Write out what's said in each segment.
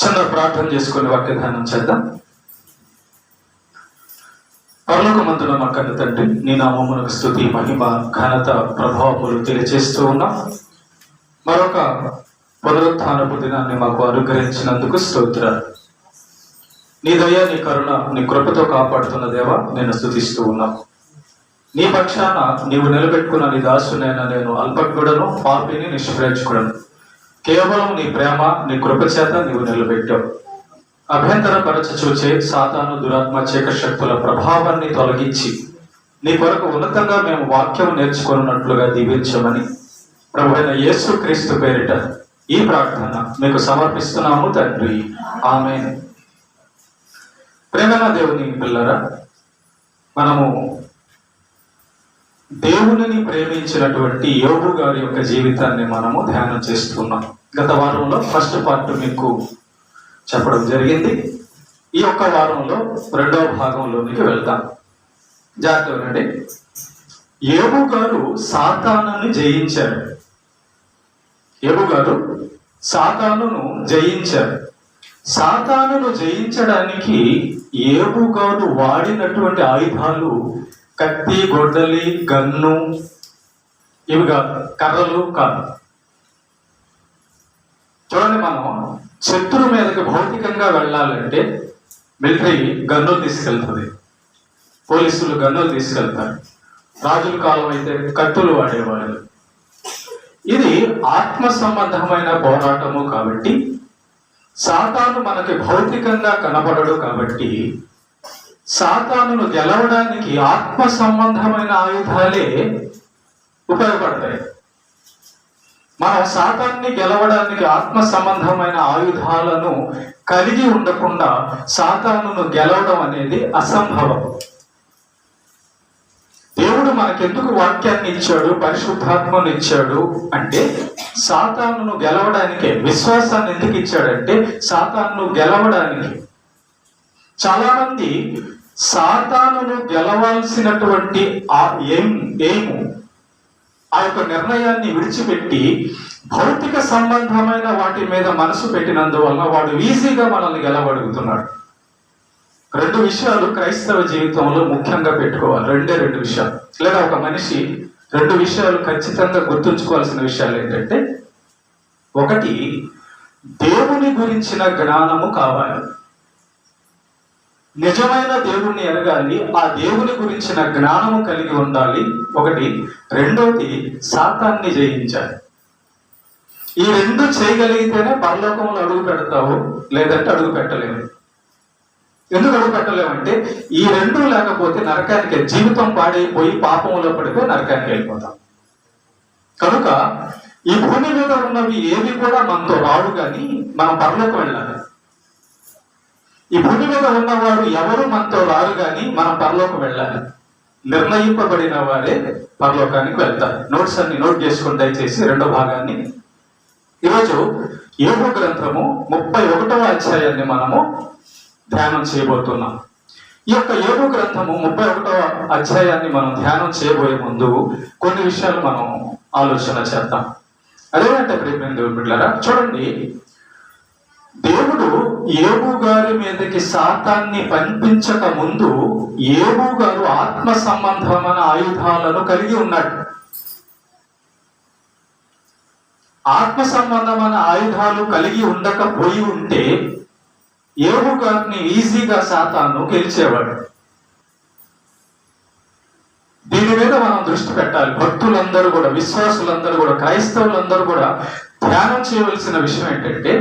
చిన్న ప్రార్థన చేసుకుని వాక్య ధ్యానం చేద్దాం. పరలోకమందున మా కన్న తండ్రి, నీ నామమునకు స్తుతి, మహిమ, ఘనత, ప్రభావములు తెలియజేస్తూ ఉన్నాం. మరొక పునరుత్థానపు దినాన్ని మాకు అనుగ్రహించినందుకు స్తోత్రాలు. నీ దయ, నీ కరుణ, నీ కృపతో కాపాడుతున్న దేవా, నేను స్తుతిస్తూ ఉన్నాం. నీ పక్షాన నీవు నిలబెట్టుకున్న నీ దాసునైనా నేను అల్పజ్ఞుడను, పాపిని, నిష్ప్రయోజకుడను. కేవలం నీ ప్రేమ, నీ కృప చేత నీవు నిలబెట్టావు. అభ్యంతరపరచ చూచే సాతాను, దురాత్మ, చీకటి శక్తుల ప్రభావాన్ని తొలగించి నీ కొరకు ఉన్నతంగా మేము వాక్యం నేర్చుకున్నట్లుగా దీవించమని ప్రభువైన యేసు క్రీస్తు పేరిట ఈ ప్రార్థన మీకు సమర్పిస్తున్నాము తండ్రి, ఆమేన్. ప్రేమన దేవుని పిల్లరా, మనము దేవునిని ప్రేమించినటువంటి యోబు గారి యొక్క జీవితాన్ని మనము ధ్యానం చేస్తున్నాం. గత వారంలో ఫస్ట్ పార్ట్ మీకు చెప్పడం జరిగింది. ఈ యొక్క వారంలో రెండవ భాగంలోనికి వెళ్తాం. జాగ్రత్తగా వినండి. యోబు గారు సాతానుని జయించారు. యోబు గారు సాతానును జయించారు. సాతానును జయించడానికి యోబు గారు వాడినటువంటి ఆయుధాలు కత్తి, గొడ్డలి, గన్ను, ఇవి కాదు, కర్రలు కాదు. చూడండి, మనం శత్రువు మీదకి భౌతికంగా వెళ్ళాలంటే మిలిటరీ గన్నులు తీసుకెళ్తుంది, పోలీసులు గన్నులు తీసుకెళ్తారు, రాజుల కాలం అయితే కత్తులు వాడేవాళ్ళు. ఇది ఆత్మ సంబంధమైన పోరాటము కాబట్టి సాతాను మనకి భౌతికంగా కనబడడు కాబట్టి సాతానును గెలవడానికి ఆత్మ సంబంధమైన ఆయుధాలే ఉపయోగపడతాయి. మనం సాతాన్ని గెలవడానికి ఆత్మ సంబంధమైన ఆయుధాలను కలిగి ఉండకుండా సాతానును గెలవడం అనేది అసంభవం. దేవుడు మనకెందుకు వాక్యాన్ని ఇచ్చాడు, పరిశుద్ధాత్మను ఇచ్చాడు అంటే సాతానును గెలవడానికే. విశ్వాసాన్ని ఎందుకు ఇచ్చాడంటే సాతానును గెలవడానికి. చాలా మంది సాతానును గెలవాల్సినటువంటి ఆ ఎయిము, ఆ యొక్క నిర్ణయాన్ని విడిచిపెట్టి భౌతిక సంబంధమైన వాటి మీద మనసు పెట్టినందువల్ల వాడు ఈజీగా మనల్ని గెలవడుగుతున్నాడు. రెండు విషయాలు క్రైస్తవ జీవితంలో ముఖ్యంగా పెట్టుకోవాలి. రెండు విషయాలు, లేదా ఒక మనిషి రెండు విషయాలు ఖచ్చితంగా గుర్తుంచుకోవాల్సిన విషయాలు ఏంటంటే, ఒకటి, దేవుని గురించిన జ్ఞానము కావాలి. నిజమైన దేవుణ్ణి ఎరగాలి, ఆ దేవుని గురించిన జ్ఞానము కలిగి ఉండాలి. ఒకటి. రెండోది, సాతాన్ని జయించాలి. ఈ రెండు చేయగలిగితేనే పరలోకంలో అడుగు పెడతావు, లేదంటే అడుగు పెట్టలేవు. ఎందుకు అడుగు పెట్టలేమంటే ఈ రెండు లేకపోతే నరకానికి, జీవితం పాడైపోయి పాపంలో పడిపోయి నరకానికి వెళ్ళిపోతాం. కనుక ఈ భూమి మీద ఉన్నవి ఏవి కూడా మనతో రావు, కానీ మనం పరలోకం వెళ్ళాలి. ఈ భూమి మీద ఉన్నవారు ఎవరు మనతో రారు, కానీ మనం పరలోకం వెళ్ళాలి. నిర్ణయింపబడిన వారే పరలోకానికి వెళ్తారు. నోట్స్ అన్ని నోట్ చేసుకుని దయచేసి రెండో భాగాన్ని. ఈరోజు యోబు గ్రంథము 31వ అధ్యాయాన్ని మనము ధ్యానం చేయబోతున్నాం. ఈ యొక్క యోబు గ్రంథము 31వ అధ్యాయాన్ని మనం ధ్యానం చేయబోయే ముందు కొన్ని విషయాలు మనం ఆలోచన చేద్దాం. అదేంటే ప్రియమైన దేవుని బిడ్డలారా, చూడండి, దేవుడు యోబు గారి మీదకి సాతాన్ని పంపించక ముందు యోబు గారు ఆత్మ సంబంధమైన ఆయుధాలను కలిగి ఉన్నాడు. ఆత్మ సంబంధమైన ఆయుధాలు కలిగి ఉండకపోయి ఉంటే యోబు గారిని ఈజీగా సాతాను గెలిచేవాడు. దీని మీద మనం దృష్టి పెట్టాలి. భక్తులందరూ కూడా, విశ్వాసులందరూ కూడా, క్రైస్తవులందరూ కూడా ధ్యానం చేయవలసిన విషయం ఏంటంటే,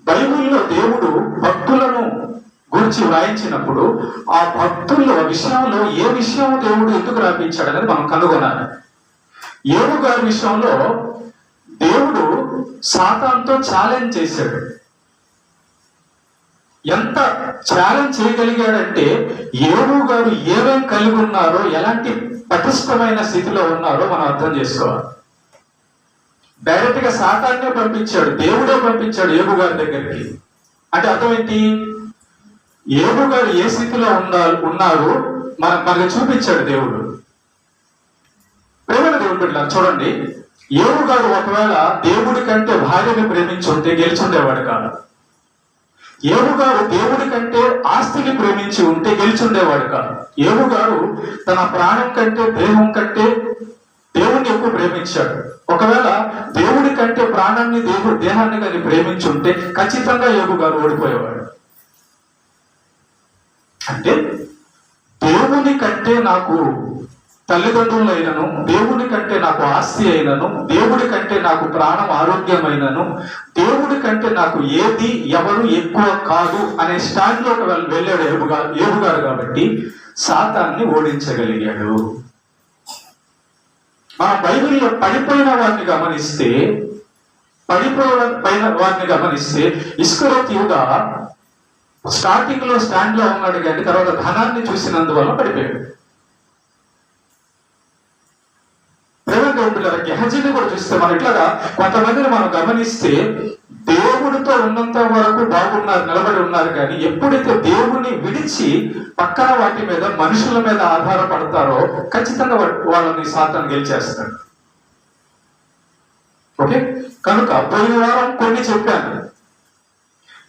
బైబిల్లో దేవుడు భక్తులను గురించి వ్రాయించినప్పుడు ఆ భక్తుల విషయంలో ఏ విషయం దేవుడు ఎందుకు రాపించాడు అనేది మనం కనుగొనాలి. యోబు గారి విషయంలో దేవుడు సాతానుతో ఛాలెంజ్ చేశాడు. ఎంత ఛాలెంజ్ చేయగలిగాడంటే యోబు గారు ఏమేమి కలిగి ఉన్నారో, ఎలాంటి పటిష్టమైన స్థితిలో ఉన్నారో మనం అర్థం చేసుకోవాలి. డైరెక్ట్ గా సాతాన్నే పంపించాడు, దేవుడే పంపించాడు యోబు గారి దగ్గరికి. అంటే అర్థం ఏంటి? యోబు గారు ఏ స్థితిలో ఉన్నారు మనకు చూపించాడు దేవుడు. ప్రేమ దేవుడు బిడ్డలారా, చూడండి, యోబు గారు ఒకవేళ దేవుడి కంటే భార్యని ప్రేమించుంటే గెలిచుండేవాడు కాదు. యోబు గారు దేవుడి కంటే ఆస్తిని ప్రేమించి ఉంటే గెలిచుండేవాడు కాదు. యోబు గారు తన ప్రాణం కంటే దేహం కంటే దేవుణ్ణి ఎక్కువ ప్రేమించాడు. ఒకవేళ దేవుడి కంటే ప్రాణాన్ని దేహాన్ని కానీ ప్రేమించుంటే ఖచ్చితంగా యోబు గారు ఓడిపోయేవాడు. అంటే దేవుని కంటే నాకు తల్లిదండ్రులు అయినను, దేవుడి కంటే నాకు ఆస్తి అయినను, దేవుడి కంటే నాకు ప్రాణం ఆరోగ్యమైనను, దేవుడి కంటే నాకు ఏది ఎవరు ఎక్కువ కాదు అనే స్టాండ్ లోకి వెళ్ళాడు యోబు గారు. కాబట్టి సాతాన్ని ఓడించగలిగాడు. మన బైబిల్లో పడిపోయిన వారిని గమనిస్తే ఇస్కరియోతు యూదా స్టార్టింగ్ లో స్టాండ్ లో ఉన్నాడు, కానీ తర్వాత ధనాన్ని చూసినందువల్ల పడిపోయాడు. గెహజీని కూడా చూస్తే మనం ఇట్లాగా కొంతమందిని మనం గమనిస్తే దేవుడితో ఉన్నంత వరకు బాగున్నారు, నిలబడి ఉన్నారు, కానీ ఎప్పుడైతే దేవుని విడిచి పక్కన వాటి మీద మనుషుల మీద ఆధారపడతారో ఖచ్చితంగా వాళ్ళని సాతాను గెలిచేస్తాడు. ఓకే, కనుక పోయిన వారం కొన్ని చెప్పాను.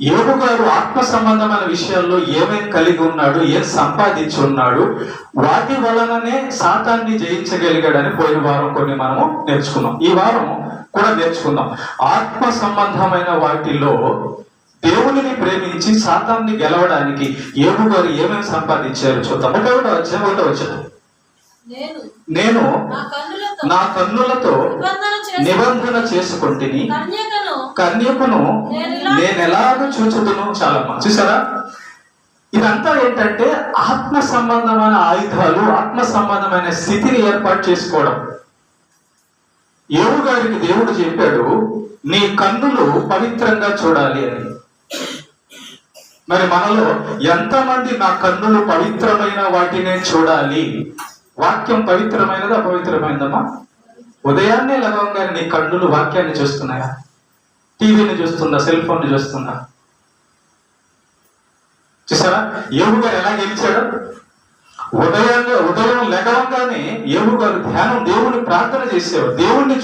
యోబు గారు ఆత్మ సంబంధమైన విషయాల్లో ఏమేం కలిగి ఉన్నాడు, ఏం సంపాదించి ఉన్నాడు, వాటి వలననే సాతాన్ని జయించగలిగాడని పోయిన వారం కొన్ని మనము నేర్చుకున్నాం. ఈ వారం కూడా నేర్చుకుందాం. ఆత్మ సంబంధమైన వాటిలో దేవునిని ప్రేమించి సాతాన్ని గెలవడానికి యోబు గారు ఏమేమి సంపాదించారు చూద్దాం. ఒకటో వచ్చాను, నేను నా కన్నులతో నిబంధన చేసుకుంటుని, కన్యకును నేనెలాగో చూచుదును. చాలా చూసారా, ఇదంతా ఏంటంటే ఆత్మ సంబంధమైన ఆయుధాలు, ఆత్మ సంబంధమైన స్థితిని ఏర్పాటు చేసుకోవడం. యోబు గారికి దేవుడు చెప్పాడు, నీ కన్నులు పవిత్రంగా చూడాలి అని. మరి మనలో ఎంతమంది నా కన్నులు పవిత్రమైన వాటినే చూడాలి? వాక్యం పవిత్రమైనదా అపవిత్రమైనదమ్మా? ఉదయాన్నే లగవంగానే నీ కన్నులు వాక్యాన్ని చూస్తున్నాయా? టీవీని చూస్తుందా? Cell phone చూస్తుందా? చూసారా యోబు గారు ఎలా గెలిచాడు? ఉదయం లెగవంగానే యోబు గారు దేవుని ప్రార్థన చేసేవాడు, దేవుణ్ణి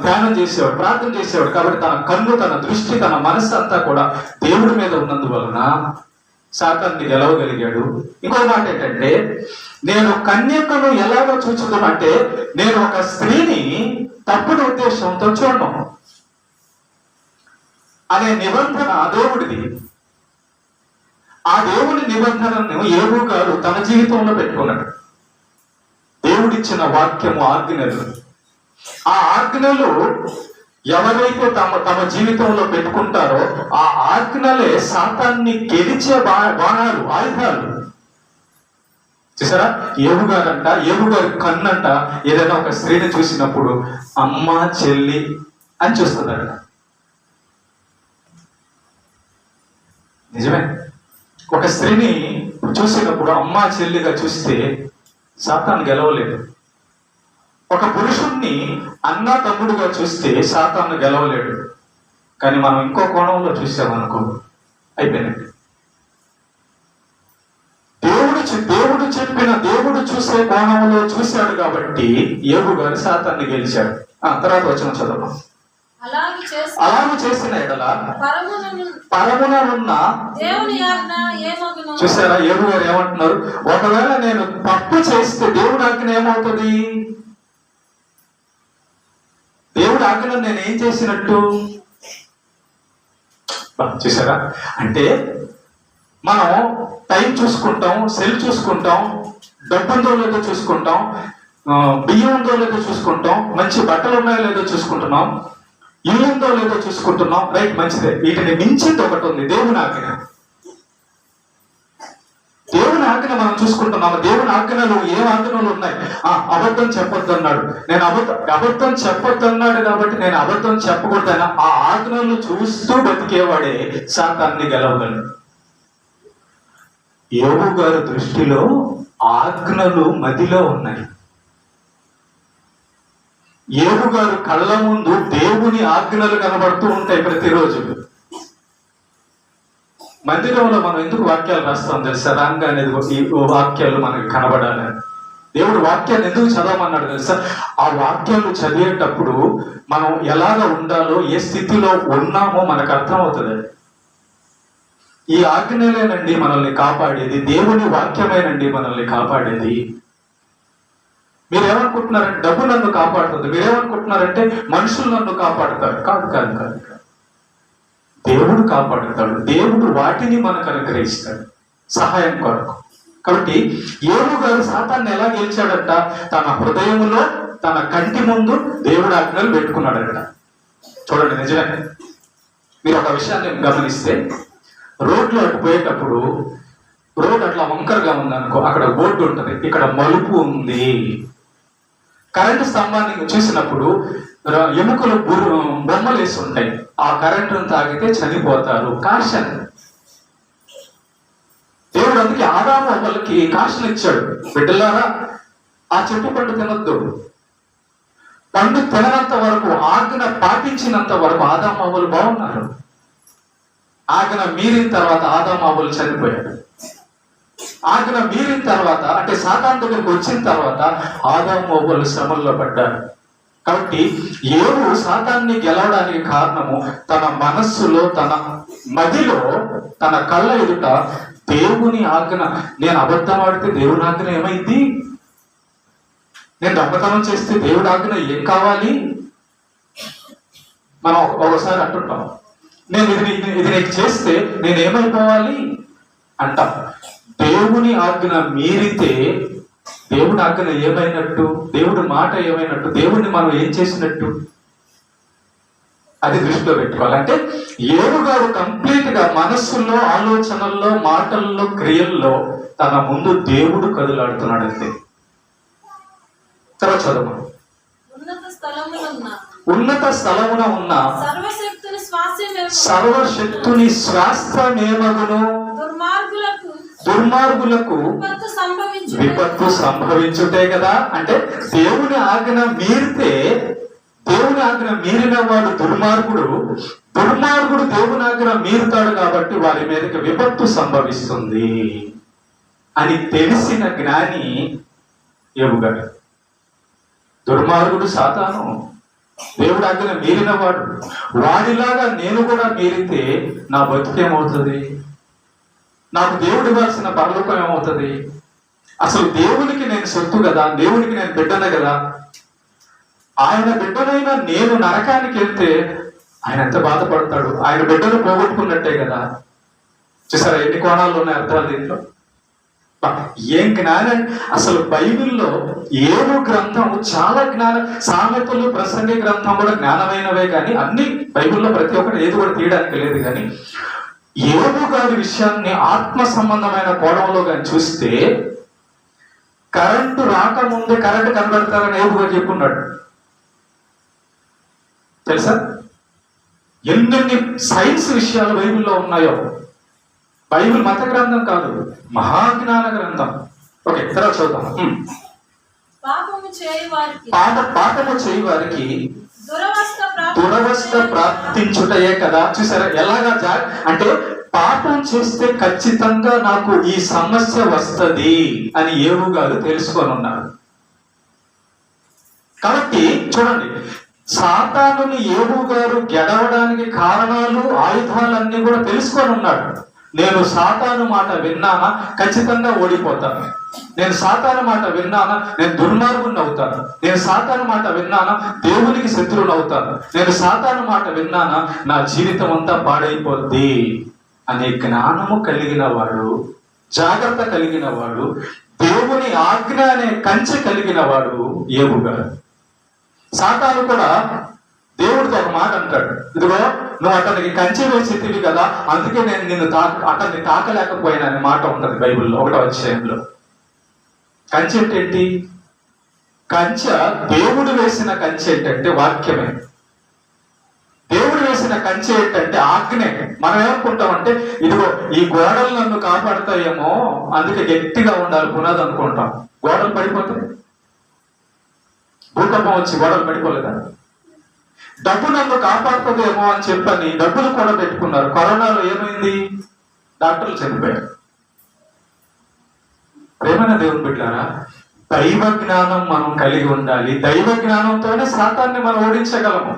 ధ్యానం చేసేవాడు, ప్రార్థన చేసేవాడు. కాబట్టి తన కన్ను, తన దృష్టి, తన మనస్సు అంతా కూడా దేవుడి మీద ఉన్నందువలన సాతాన్ని గెలవగలిగాడు. ఇంకో మాట ఏంటంటే, నేను కన్యకను ఎలాగో చూచుదాం అంటే, నేను ఒక స్త్రీని తప్పుడు ఉద్దేశంతో చూడను అనే నిబంధన దేవుడిది. ఆ దేవుడి నిబంధనను యోబు గారు తన జీవితంలో పెట్టుకున్నాడు. దేవుడిచ్చిన వాక్యము, ఆజ్ఞలు, ఆ ఆజ్ఞలు ఎవరైతే తమ జీవితంలో పెట్టుకుంటారో ఆ ఆజ్ఞలే సాతాన్ని గెలిచే బాణాలు, ఆయుధాలు. చూసారా, యోబు గారి కన్నంట ఏదైనా ఒక స్త్రీని చూసినప్పుడు అమ్మ, చెల్లి అని చూస్తుందట. నిజమే, ఒక స్త్రీని చూసినప్పుడు అమ్మ, చెల్లిగా చూస్తే సాతాను గెలవలేదు. ఒక పురుషుణ్ణి అన్న, తమ్ముడుగా చూస్తే సాతాను గెలవలేడు. కానీ మనం ఇంకో కోణంలో చూసామనుకో అయిపోయినట్టు. దేవుడు చూసే కోణంలో చూశాడు కాబట్టి యోబు గారు సాతాన్ని గెలిచాడు. తర్వాత వచ్చిన చదువు. అలాగే చేసిన ఎడల పరముననున్న చూసారా, యోబు గారు ఏమంటున్నారు? ఒకవేళ నేను తప్పు చేస్తే దేవుడి ఆజ్ఞ ఏమవుతుంది? దేవుడి ఆజ్ఞను నేను ఏం చేసినట్టు? చూసారా, అంటే మనం టైం చూసుకుంటాం, సెల్ చూసుకుంటాం, డబ్బు ఉందో లేదో చూసుకుంటాం, బియ్యం ఉందో లేదో చూసుకుంటాం, మంచి బట్టలు ఉన్నాయో లేదో చూసుకుంటున్నాం, ఇల్లు ఉందో లేదో చూసుకుంటున్నాం. రైట్, మంచిదే. వీటిని మించింది ఒకటి ఉంది, దేవుని ఆజ్ఞ. దేవుని ఆజ్ఞ మనం చూసుకుంటున్నాము. దేవుని ఆజ్ఞలు ఏ ఆజ్ఞలు ఉన్నాయి? అబద్ధం చెప్పొద్దు అన్నాడు. నేను అబద్ధం చెప్పొద్దు అన్నాడు కాబట్టి నేను అబద్ధం చెప్పకూడదైనా ఆ ఆజ్ఞలు చూస్తూ బతికేవాడే సాతాన్ని గెలవగలడు. యోబు గారి దృష్టిలో ఆజ్ఞలు మదిలో ఉన్నాయి. యోబు గారు కళ్ళ ముందు దేవుని ఆజ్ఞలు కనబడుతూ ఉంటాయి ప్రతిరోజు. మందిరంలో మనం ఎందుకు వాక్యాలు రాస్తాం తెలుసా? రాంగా అనేది ఈ వాక్యాలు మనకి కనబడాలి. దేవుడు వాక్యాన్ని ఎందుకు చదవమన్నాడు తెలుసా? ఆ వాక్యాలు చదివేటప్పుడు మనం ఎలాగ ఉండాలో, ఏ స్థితిలో ఉన్నామో మనకు అర్థమవుతుంది. ఈ ఆజ్ఞలేనండి మనల్ని కాపాడేది, దేవుని వాక్యమేనండి మనల్ని కాపాడేది. మీరేమనుకుంటున్నారంటే డబ్బు నన్ను కాపాడుతుంది, మీరేమనుకుంటున్నారంటే మనుషులు నన్ను కాపాడుతారు. కాదు కాదు కాదు కాదు. దేవుడు కాపాడుతాడు. దేవుడు వాటిని మనకు అనుగ్రహిస్తాడు సహాయం కొరకు. కాబట్టి యోబు గారు సాతాన్ని ఎలా గెలిచాడట? తన హృదయములో, తన కంటి ముందు దేవుడు ఆజ్ఞలు పెట్టుకున్నాడట. చూడండి, నిజమే. మీరు ఒక విషయాన్ని గమనిస్తే, రోడ్లో అటు పోయేటప్పుడు రోడ్ అట్లా వంకరగా ఉందనుకో, అక్కడ బోర్డు ఉంటుంది, ఇక్కడ మలుపు ఉంది. కరెంటు స్తంభాన్ని చూసినప్పుడు ఎముకలు బొమ్మలు వేసి ఉంటాయి. ఆ కరెంటును తాగితే చనిపోతారు. కాషన్. దేవుడు అందుకే ఆదాము అవ్వలకి కాషన్ ఇచ్చాడు. బిడ్డలారా, ఆ చెట్టు పండు తినొద్దు. పండు తిననంత వరకు, ఆజ్ఞ పాటించినంత వరకు ఆదాము అవ్వలు బాగున్నారు. ఆజ్ఞ మీరిన తర్వాత ఆదాము అవ్వలు చనిపోయాడు. ఆజ్ఞ మీరిన తర్వాత, అంటే సాతాను దగ్గరికి వచ్చిన తర్వాత ఆదాము అవ్వలు శ్రమల్లో పడ్డారు. కాబట్టి యోబు సాతాన్ని గెలవడానికి కారణము తన మనస్సులో, తన మదిలో, తన కళ్ళ ఎదుట దేవుని ఆజ్ఞ. నేను అబద్ధం ఆడితే దేవుని ఆజ్ఞ ఏమైంది? నేను దొంగతనం చేస్తే దేవుడి ఆజ్ఞ ఏం కావాలి? మనం ఒకసారి అంటుంటాం, నేను ఇది నీకు చేస్తే నేనేమైపోవాలి అంటాం. దేవుని ఆజ్ఞ మీరితే దేవుడి ఆజ్ఞ ఏమైనట్టు? దేవుడి మాట ఏమైనట్టు? దేవుడిని మనం ఏం చేసినట్టు? అది దృష్టిలో పెట్టుకోవాలి. అంటే యోబు గారు కంప్లీట్ గా మనస్సులో, ఆలోచనల్లో, మాటల్లో, క్రియల్లో తన ముందు దేవుడు కదులాడుతున్నాడు అంతే. తర్వాత చదువు. ఉన్నత స్థలమున ఉన్న సర్వశక్తుని స్వాస్థ్యమేమగును? దుర్మార్గులకు విపత్తు సంభవించుటే కదా. అంటే దేవుని ఆజ్ఞ మీరితే, దేవుని ఆజ్ఞ మీరిన వాడు దుర్మార్గుడు దేవుని ఆజ్ఞ మీరుతాడు కాబట్టి వారి మీదకి విపత్తు సంభవిస్తుంది అని తెలిసిన జ్ఞాని యోబు గారు. దుర్మార్గుడు సాతాను, దేవుడి ఆజ్ఞ మీరిన వాడు. వాడిలాగా నేను కూడా మీరితే నా బతుకేమవుతుంది? నాకు దేవుడు ఇవ్వాల్సిన పరలోకం ఏమవుతుంది? అసలు దేవునికి నేను సొత్తు కదా, దేవునికి నేను బిడ్డనే కదా. ఆయన బిడ్డనైనా నేను నరకానికి వెళ్తే ఆయన ఎంత బాధపడతాడు? ఆయన బిడ్డను పోగొట్టుకున్నట్టే కదా. చూసారా ఎన్ని కోణాలు ఉన్నాయి అర్థాలు దీంట్లో? ఏం జ్ఞానం అసలు! బైబిల్లో యోబు గ్రంథం చాలా జ్ఞానం. సామెతలు, ప్రసంగి గ్రంథం కూడా జ్ఞానమైనవే, కానీ అన్ని బైబిల్లో ప్రతి ఒక్కటి ఏది కూడా తీయడానికి లేదు. కానీ యోబు గారి విషయాన్ని ఆత్మ సంబంధమైన కోణంలో కానీ చూస్తే, కరెంటు రాకముందే కరెంటు కనబడతారని యోబు గారు చెప్పుకున్నాడు. తెలుసా ఎన్నెన్ని సైన్స్ విషయాలు బైబిల్లో ఉన్నాయో. బైబిల్ మత గ్రంథం కాదు, మహాజ్ఞాన గ్రంథం. ఓకే, తర్వాత చూద్దాం. పాపము చేయి వారికి దురవస్థ ప్రాప్తించుటయే కదా. చూసారా ఎలాగా? అంటే పాపం చేస్తే ఖచ్చితంగా నాకు ఈ సమస్య వస్తది అని యోబు గారు తెలుసుకొని ఉన్నారు. కాబట్టి చూడండి, సాతానుని యోబు గారు గెలవడానికి కారణాలు, ఆయుధాలన్నీ కూడా తెలుసుకొని ఉన్నాడు. నేను సాతాను మాట విన్నానా ఖచ్చితంగా ఓడిపోతాను. నేను సాతాను మాట విన్నానా నేను దుర్మార్గుని అవుతాను. నేను సాతాను మాట విన్నానా దేవునికి శత్రువుని అవుతాను. నేను సాతాను మాట విన్నానా నా జీవితం అంతా పాడైపోద్ది అనే జ్ఞానము కలిగిన వాడు, జాగ్రత్త కలిగిన వాడు, దేవుని ఆజ్ఞ అనే కంచె కలిగిన వాడు యోబు గారు. సాతాను కూడా దేవుడితో ఒక మాట అంటాడు, ఇదిగో నువ్వు అతనికి కంచె వేసేటివి కదా, అందుకే నేను నిన్ను అతన్ని తాకలేకపోయినా అనే మాట ఉంటుంది బైబిల్లో 1వ అధ్యాయంలో. కంచె ఏంటి? కంచె దేవుడు వేసిన కంచె ఏంటంటే వాక్యమే. దేవుడు వేసిన కంచె ఏంటంటే ఆజ్ఞే. మనం ఏమనుకుంటామంటే, ఇదిగో ఈ గోడలు నన్ను కాపాడుతాయేమో అందుకే గట్టిగా ఉండాలి పునాది అనుకుంటాం. గోడలు పడిపోతాయి. భూకంపం వచ్చి గోడలు పడిపోలేదా? డబ్బు నన్ను కాపాడుతుందేమో అని చెప్పని డబ్బులు కూడా పెట్టుకున్నారు. కరోనాలో ఏమైంది? డాక్టర్లు చనిపోయారు. ప్రేమైన దేవుని బిడ్డలారా, దైవ జ్ఞానం మనం కలిగి ఉండాలి. దైవ జ్ఞానంతోనే సాతాన్ని మనం ఓడించగలము.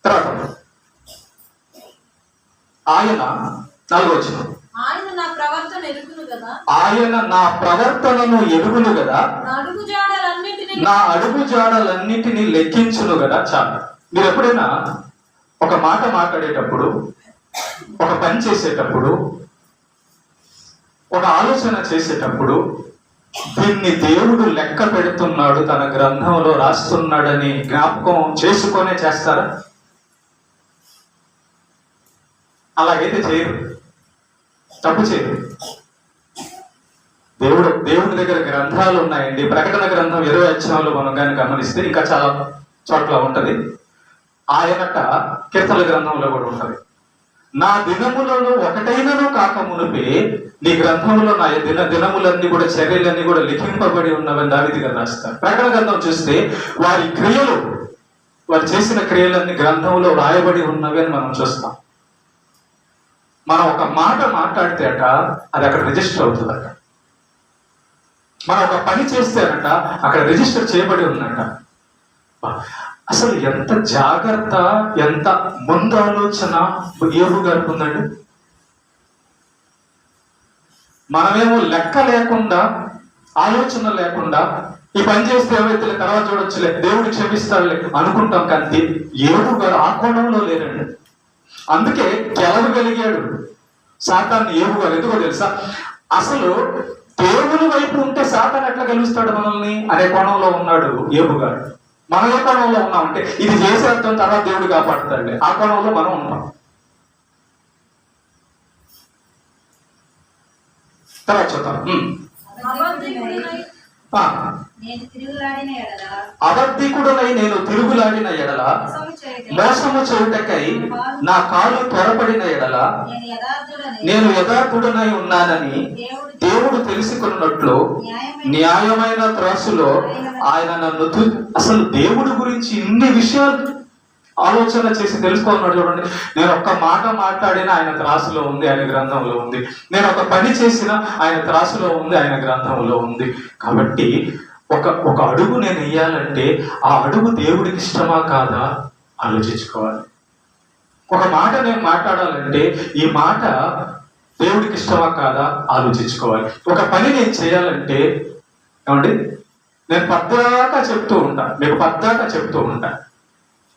తర్వాత ఆయన 4వ వచనం, ఆయన నా ప్రవర్తన ఎరుగును కదా, ఆయన నా ప్రవర్తనను ఎరుగును కదా, నా అడుగు జాడలన్నిటినీ లెక్కించును కదా. చాలు. మీరు ఎప్పుడైనా ఒక మాట మాట్లాడేటప్పుడు, ఒక పని చేసేటప్పుడు, ఒక ఆలోచన చేసేటప్పుడు దీన్ని దేవుడు లెక్క పెడుతున్నాడు, తన గ్రంథంలో రాస్తున్నాడని జ్ఞాపకం చేసుకొనే చేస్తారా? అలాగైతే చేయరు, తప్పు చేయరు. దేవుడి దగ్గర గ్రంథాలు ఉన్నాయండి. ప్రకటన గ్రంథం 20 అధ్యాయంలో మనం కానీ గమనిస్తే ఇంకా చాలా చోట్ల ఉంటది. ఆయనట కీర్తన గ్రంథంలో కూడా ఉంటది. నా దినములలో ఒకటైనను కాక మునిపే నీ గ్రంథంలో నా దినములన్నీ కూడా, చర్యలన్నీ కూడా లిఖింపబడి ఉన్నవని దావీదు గారు రాస్తారు. ప్రకటన గ్రంథం చూస్తే వారి క్రియలు, వారు చేసిన క్రియలన్నీ గ్రంథంలో రాయబడి ఉన్నవి అని మనం చూస్తాం. మనం ఒక మాట మాట్లాడితే అట అది అక్కడ రిజిస్టర్ అవుతుందట. మనం ఒక పని చేస్తే అట అక్కడ రిజిస్టర్ చేయబడి ఉందట. అసలు ఎంత జాగ్రత్త, ఎంత ముందు ఆలోచన యోబు గారికి ఉందండి. మనమేమో లెక్క లేకుండా, ఆలోచన లేకుండా ఈ పని చేస్తే ఏమైతే తర్వాత చూడొచ్చులే, దేవుడు క్షమిస్తాడులే అనుకుంటాం. కానీ యోబు గారు ఆ కోణంలో లేరండి. అందుకే గెలవగలిగాడు సాతాన్ని యోబు గారు. ఎందుకో తెలుసా? అసలు దేవుని వైపు ఉంటే సాతాను ఎట్లా గెలుస్తాడు మనల్ని అనే కోణంలో ఉన్నాడు యోబు గారు. మనం ఏ కోణంలో ఉన్నామంటే ఇది చేసేస్తాం తర్వాత దేవుడు కాపాడుతాడు, ఆ కోణంలో మనం ఉన్నాం. తర్వాత చూద్దాం. అబద్ధికుడనై నేను తిరుగులాడిన ఎడల, మోసము చేయుటకై నా కాలు త్వరపడిన ఎడల నేను యథార్థుడనై ఉన్నానని దేవుడు తెలుసుకున్నట్లు న్యాయమైన త్రాసులో ఆయన నన్ను అసలు దేవుడి గురించి ఇన్ని విషయాలు ఆలోచన చేసి తెలుసుకోన్నాడు. చూడండి, నేను ఒక్క మాట మాట్లాడినా ఆయన త్రాసులో ఉంది, ఆయన గ్రంథంలో ఉంది. నేను ఒక పని చేసినా ఆయన త్రాసులో ఉంది, ఆయన గ్రంథంలో ఉంది. కాబట్టి ఒక అడుగు నేను వెయ్యాలంటే ఆ అడుగు దేవుడికి ఇష్టమా కాదా ఆలోచించుకోవాలి. ఒక మాట నేను మాట్లాడాలంటే ఈ మాట దేవుడికి ఇష్టమా కాదా ఆలోచించుకోవాలి. ఒక పని నేను చేయాలంటే ఏమండి, నేను పద్దాకా చెప్తూ ఉంటా, మీకు పద్దాకా చెప్తూ ఉంటా,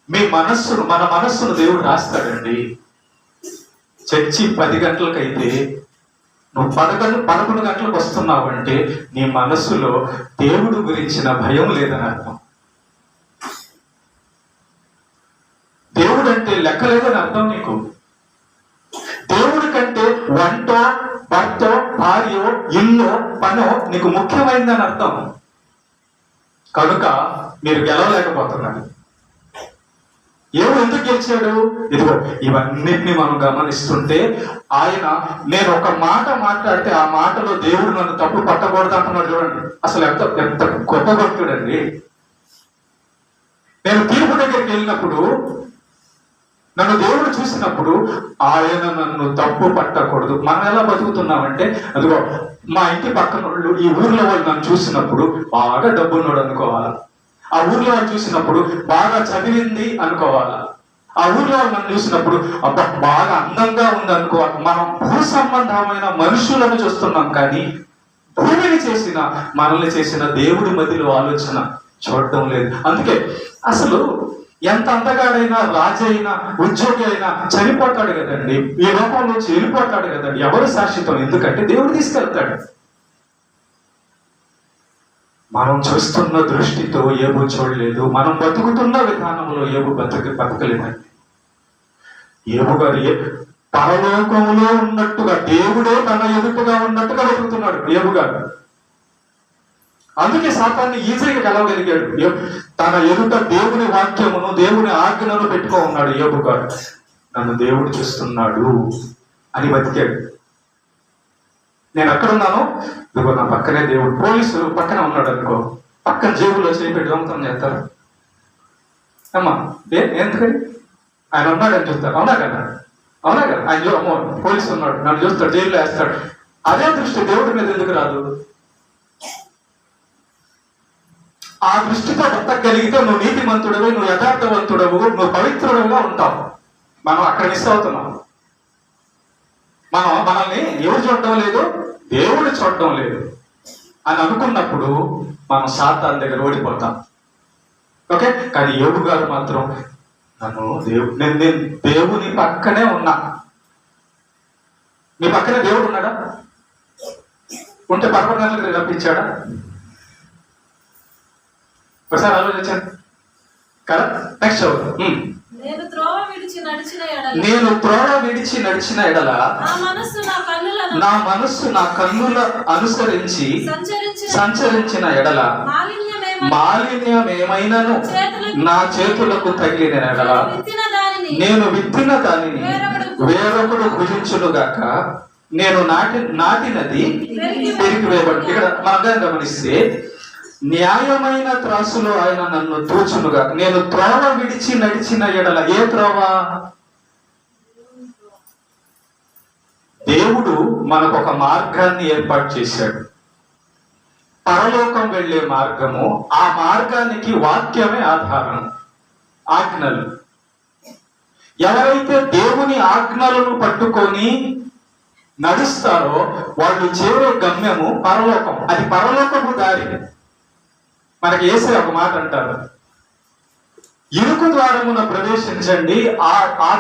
మీ మనస్సును, మన మనస్సును దేవుడు రాస్తాడండి. చర్చి 10 గంటలకైతే నువ్వు 11 గంటలకు వస్తున్నావంటే నీ మనస్సులో దేవుడు గురించిన భయం లేదని అర్థం. దేవుడు అంటే లెక్క లేదని అర్థం నీకు. దేవుడి కంటే వంటో, భర్తో, భార్యో, ఇల్లు, పనో నీకు ముఖ్యమైనదని అర్థం. కనుక మీరు గెలవలేకపోతున్నారు. ఏమో ఎందుకు గెలిచాడు? ఇదిగో ఇవన్నిటిని మనం గమనిస్తుంటే ఆయన, నేను ఒక మాట మాట్లాడితే ఆ మాటలో దేవుడు నన్ను తప్పు పట్టకూడదు అంటున్నాడు. చూడండి, అసలు ఎంత గొప్ప భక్తుడండి. నేను తీర్పు దగ్గరికి వెళ్ళినప్పుడు, నన్ను దేవుడు చూసినప్పుడు ఆయన నన్ను తప్పు పట్టకూడదు. మనం ఎలా బతుకుతున్నామంటే, అదిగో మా ఇంటి పక్కన వాళ్ళు, ఈ ఊర్లో వాళ్ళు నన్ను చూసినప్పుడు బాగా డబ్బున్నోడు అనుకోవాలా, ఆ ఊర్లో వాళ్ళు చూసినప్పుడు బాగా చదివింది అనుకోవాలా, ఆ ఊర్లో వాళ్ళు నన్ను చూసినప్పుడు అబ్బా బాగా అందంగా ఉంది అనుకోవాలి. మనం భూ సంబంధమైన మనుషులను చూస్తున్నాం, కానీ భూమిని చేసిన, మనల్ని చేసిన దేవుడి మధ్యలో ఆలోచన చూడటం లేదు. అందుకే అసలు ఎంత అందగాడైనా, రాజైనా, ఉద్యోగి అయినా చనిపోతాడు కదండి, ఈ లోకం నుంచి వెళ్ళిపోతాడు కదండి. ఎవరు శాశ్వతం? ఎందుకంటే దేవుడు తీసుకెళ్తాడు. మనం చూస్తున్న దృష్టితో యోబు చూడలేదు, మనం బతుకుతున్న విధానంలో యోబు బతకలేదండి. యోబు గారు పరలోకంలో ఉన్నట్టుగా, దేవుడే తన ఎదుటగా ఉన్నట్టుగా బతుకుతున్నాడు యోబు గారు. అందుకే సాతాన్ని ఈజీగా గెలవగలిగాడు. తన ఎదుట దేవుని వాక్యమును, దేవుని ఆజ్ఞను పెట్టుకో ఉన్నాడు యోబు గారు. నన్ను దేవుడు చూస్తున్నాడు అని బతికాడు. నేను ఎక్కడున్నాను, ఇదిగో నా పక్కనే దేవుడు. పోలీసులు పక్కన ఉన్నాడు అనుకో, పక్కన జేబులో చేపెట్టి దొంగతనం చేస్తారు. అమ్మా ఎందుకని ఆయన ఉన్నాడని చూస్తారు. అవునా కదా? అవునా కదా? ఆయన అమ్మో పోలీసు ఉన్నాడు, నన్ను చూస్తాడు, జైల్లో వేస్తాడు. అదే దృష్టి దేవుడి మీద ఎందుకు రాదు? ఆ దృష్టితో బతకగలిగితే నువ్వు నీతిమంతుడవు, నువ్వు యథార్థవంతుడవు, నువ్వు పవిత్రుడుగా ఉంటావు. మనం అక్కడ మిస్ అవుతున్నాం. మనల్ని ఎవరు చూడడం లేదు, దేవుడు చూడడం లేదు అని అనుకున్నప్పుడు మనం సాతాను దగ్గర ఓడిపోతాం. ఓకే, కానీ యోబు గారు మాత్రం నేను దేవుని పక్కనే ఉన్నా. మీ పక్కనే దేవుడు ఉన్నాడా? ఉంటే 11 గంటలకు రప్పించాడా? ఒకసారి ఆలోచించండి కదా. నెక్స్ట్ నేను త్రోవ విడిచి నడిచిన ఎడల నా మనస్సు నా కన్నుల అనుసరించి సంచరించిన ఎడల మాలిన్యం ఏమైనాను నా చేతులకు తగిలిన ఎడల నేను విత్తిన దానిని వేరొకడు భుజించునుగాక, నేను నాటినది పెరిగి వేయబడి. ఇక్కడ మనం గమనిస్తే న్యాయమైన త్రాసులో ఆయన నన్ను తూచునుగా. నేను త్రోవ విడిచి నడిచిన ఎడల, ఏ త్రోవ? దేవుడు మనకు ఒక మార్గాన్ని ఏర్పాటు చేశాడు, పరలోకం వెళ్ళే మార్గము. ఆ మార్గానికి వాక్యమే ఆధారం, ఆజ్ఞలు. ఎవరైతే దేవుని ఆజ్ఞలను పట్టుకొని నడుస్తారో వాళ్ళు చేరే గమ్యము పరలోకం. అది పరలోకము దారి. మనకి యేసయ్య ఒక మాట అంటారు, ఇరుకు ద్వారమున ప్రవేశించండి, ఆ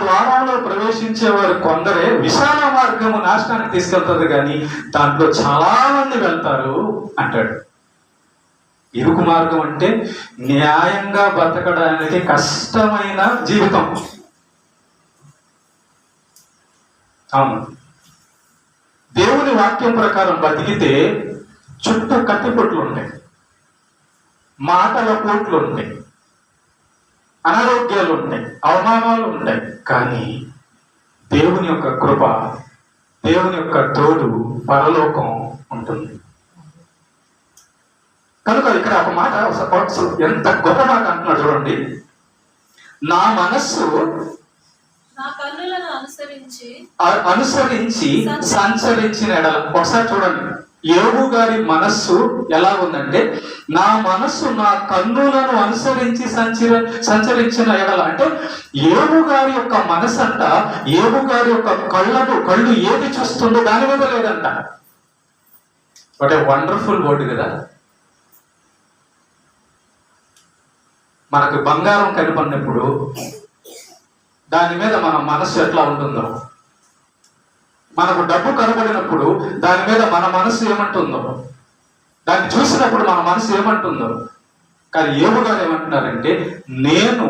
ద్వారంలో ప్రవేశించేవారు కొందరే, విశాల మార్గము నాశనానికి తీసుకెళ్తుంది కానీ దాంట్లో చాలా మంది వెళ్తారు అంటాడు. ఇరుకు మార్గం అంటే న్యాయంగా బతకడానికి కష్టమైన జీవితం. అవును, దేవుని వాక్యం ప్రకారం బతికితే చుట్టూ కత్తిపొట్లు ఉంటాయి, మాటల పోట్లు ఉంటాయి, అనారోగ్యాలు ఉంటాయి, అవమానాలు ఉంటాయి. కానీ దేవుని యొక్క కృప, దేవుని యొక్క తోడు, పరలోకం ఉంటుంది. కనుక ఇక్కడ ఒక మాట, ఎంత గొప్ప మాట అంటున్నాడు చూడండి. నా మనస్సు అనుసరించి సంచరించిన ఎడల. ఒకసారి చూడండి, యోబు గారి మనస్సు ఎలా ఉందంటే, నా మనస్సు నా కన్నులను అనుసరించి సంచరించిన ఎడల. అంటే యోబు గారి యొక్క మనస్సు అంట, యోబు గారి యొక్క కళ్ళు ఏది చూస్తుందో దాని మీద లేదంట. వాట్ ఏ వండర్ఫుల్ వర్డ్ కదా. మనకు బంగారం కనపడినప్పుడు దాని మీద మన మనస్సు ఎట్లా ఉంటుందో, మనకు డబ్బు కనబడినప్పుడు దాని మీద మన మనసు ఏమంటుందో, దాన్ని చూసినప్పుడు మన మనసు ఏమంటుందో. కానీ యోబు గారు ఏమంటున్నారంటే, నేను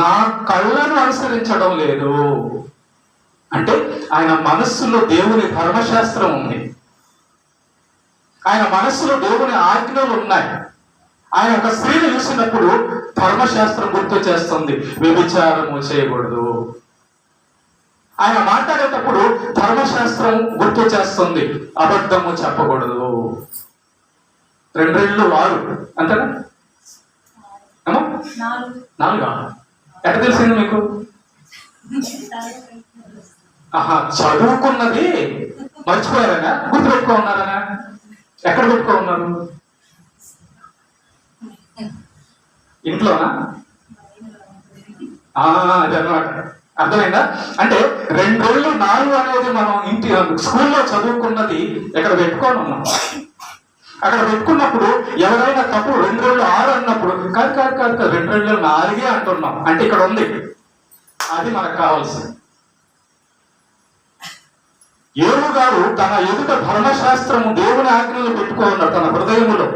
నా కళ్ళను అనుసరించడం లేదు. అంటే ఆయన మనస్సులో దేవుని ధర్మశాస్త్రం ఉంది, ఆయన మనస్సులో దేవుని ఆజ్ఞలు ఉన్నాయి. ఆయన ఒక స్త్రీని చూసినప్పుడు ధర్మశాస్త్రం గుర్తు చేస్తుంది, వ్యభిచారము చేయకూడదు. ఆయన మాట్లాడేటప్పుడు ధర్మశాస్త్రం గుర్తు చేస్తుంది, అబద్ధము చెప్పకూడదు. 2 6 అంతేనా? 4 ఎక్కడ తెలిసింది మీకు? చదువుకున్నది మర్చిపోయారనా? గుర్తు పెట్టుకో ఉన్నారనా? ఎక్కడ పెట్టుకో ఉన్నారు? ఇంట్లోనా? అదనమాట. అర్థమైందా? అంటే 2 4 అనేది మనం ఇంటి స్కూల్లో చదువుకున్నది ఎక్కడ పెట్టుకొని ఉన్నాం. అక్కడ పెట్టుకున్నప్పుడు ఎవరైనా తప్పు 2 6 అన్నప్పుడు కాదు 2 4 అంటున్నాం. అంటే ఇక్కడ ఉంది, అది మనకు కావాల్సింది. యోబు గారు తన ఎదుట ధర్మశాస్త్రము, దేవుని ఆజ్ఞలు పెట్టుకున్నాడు తన హృదయములో.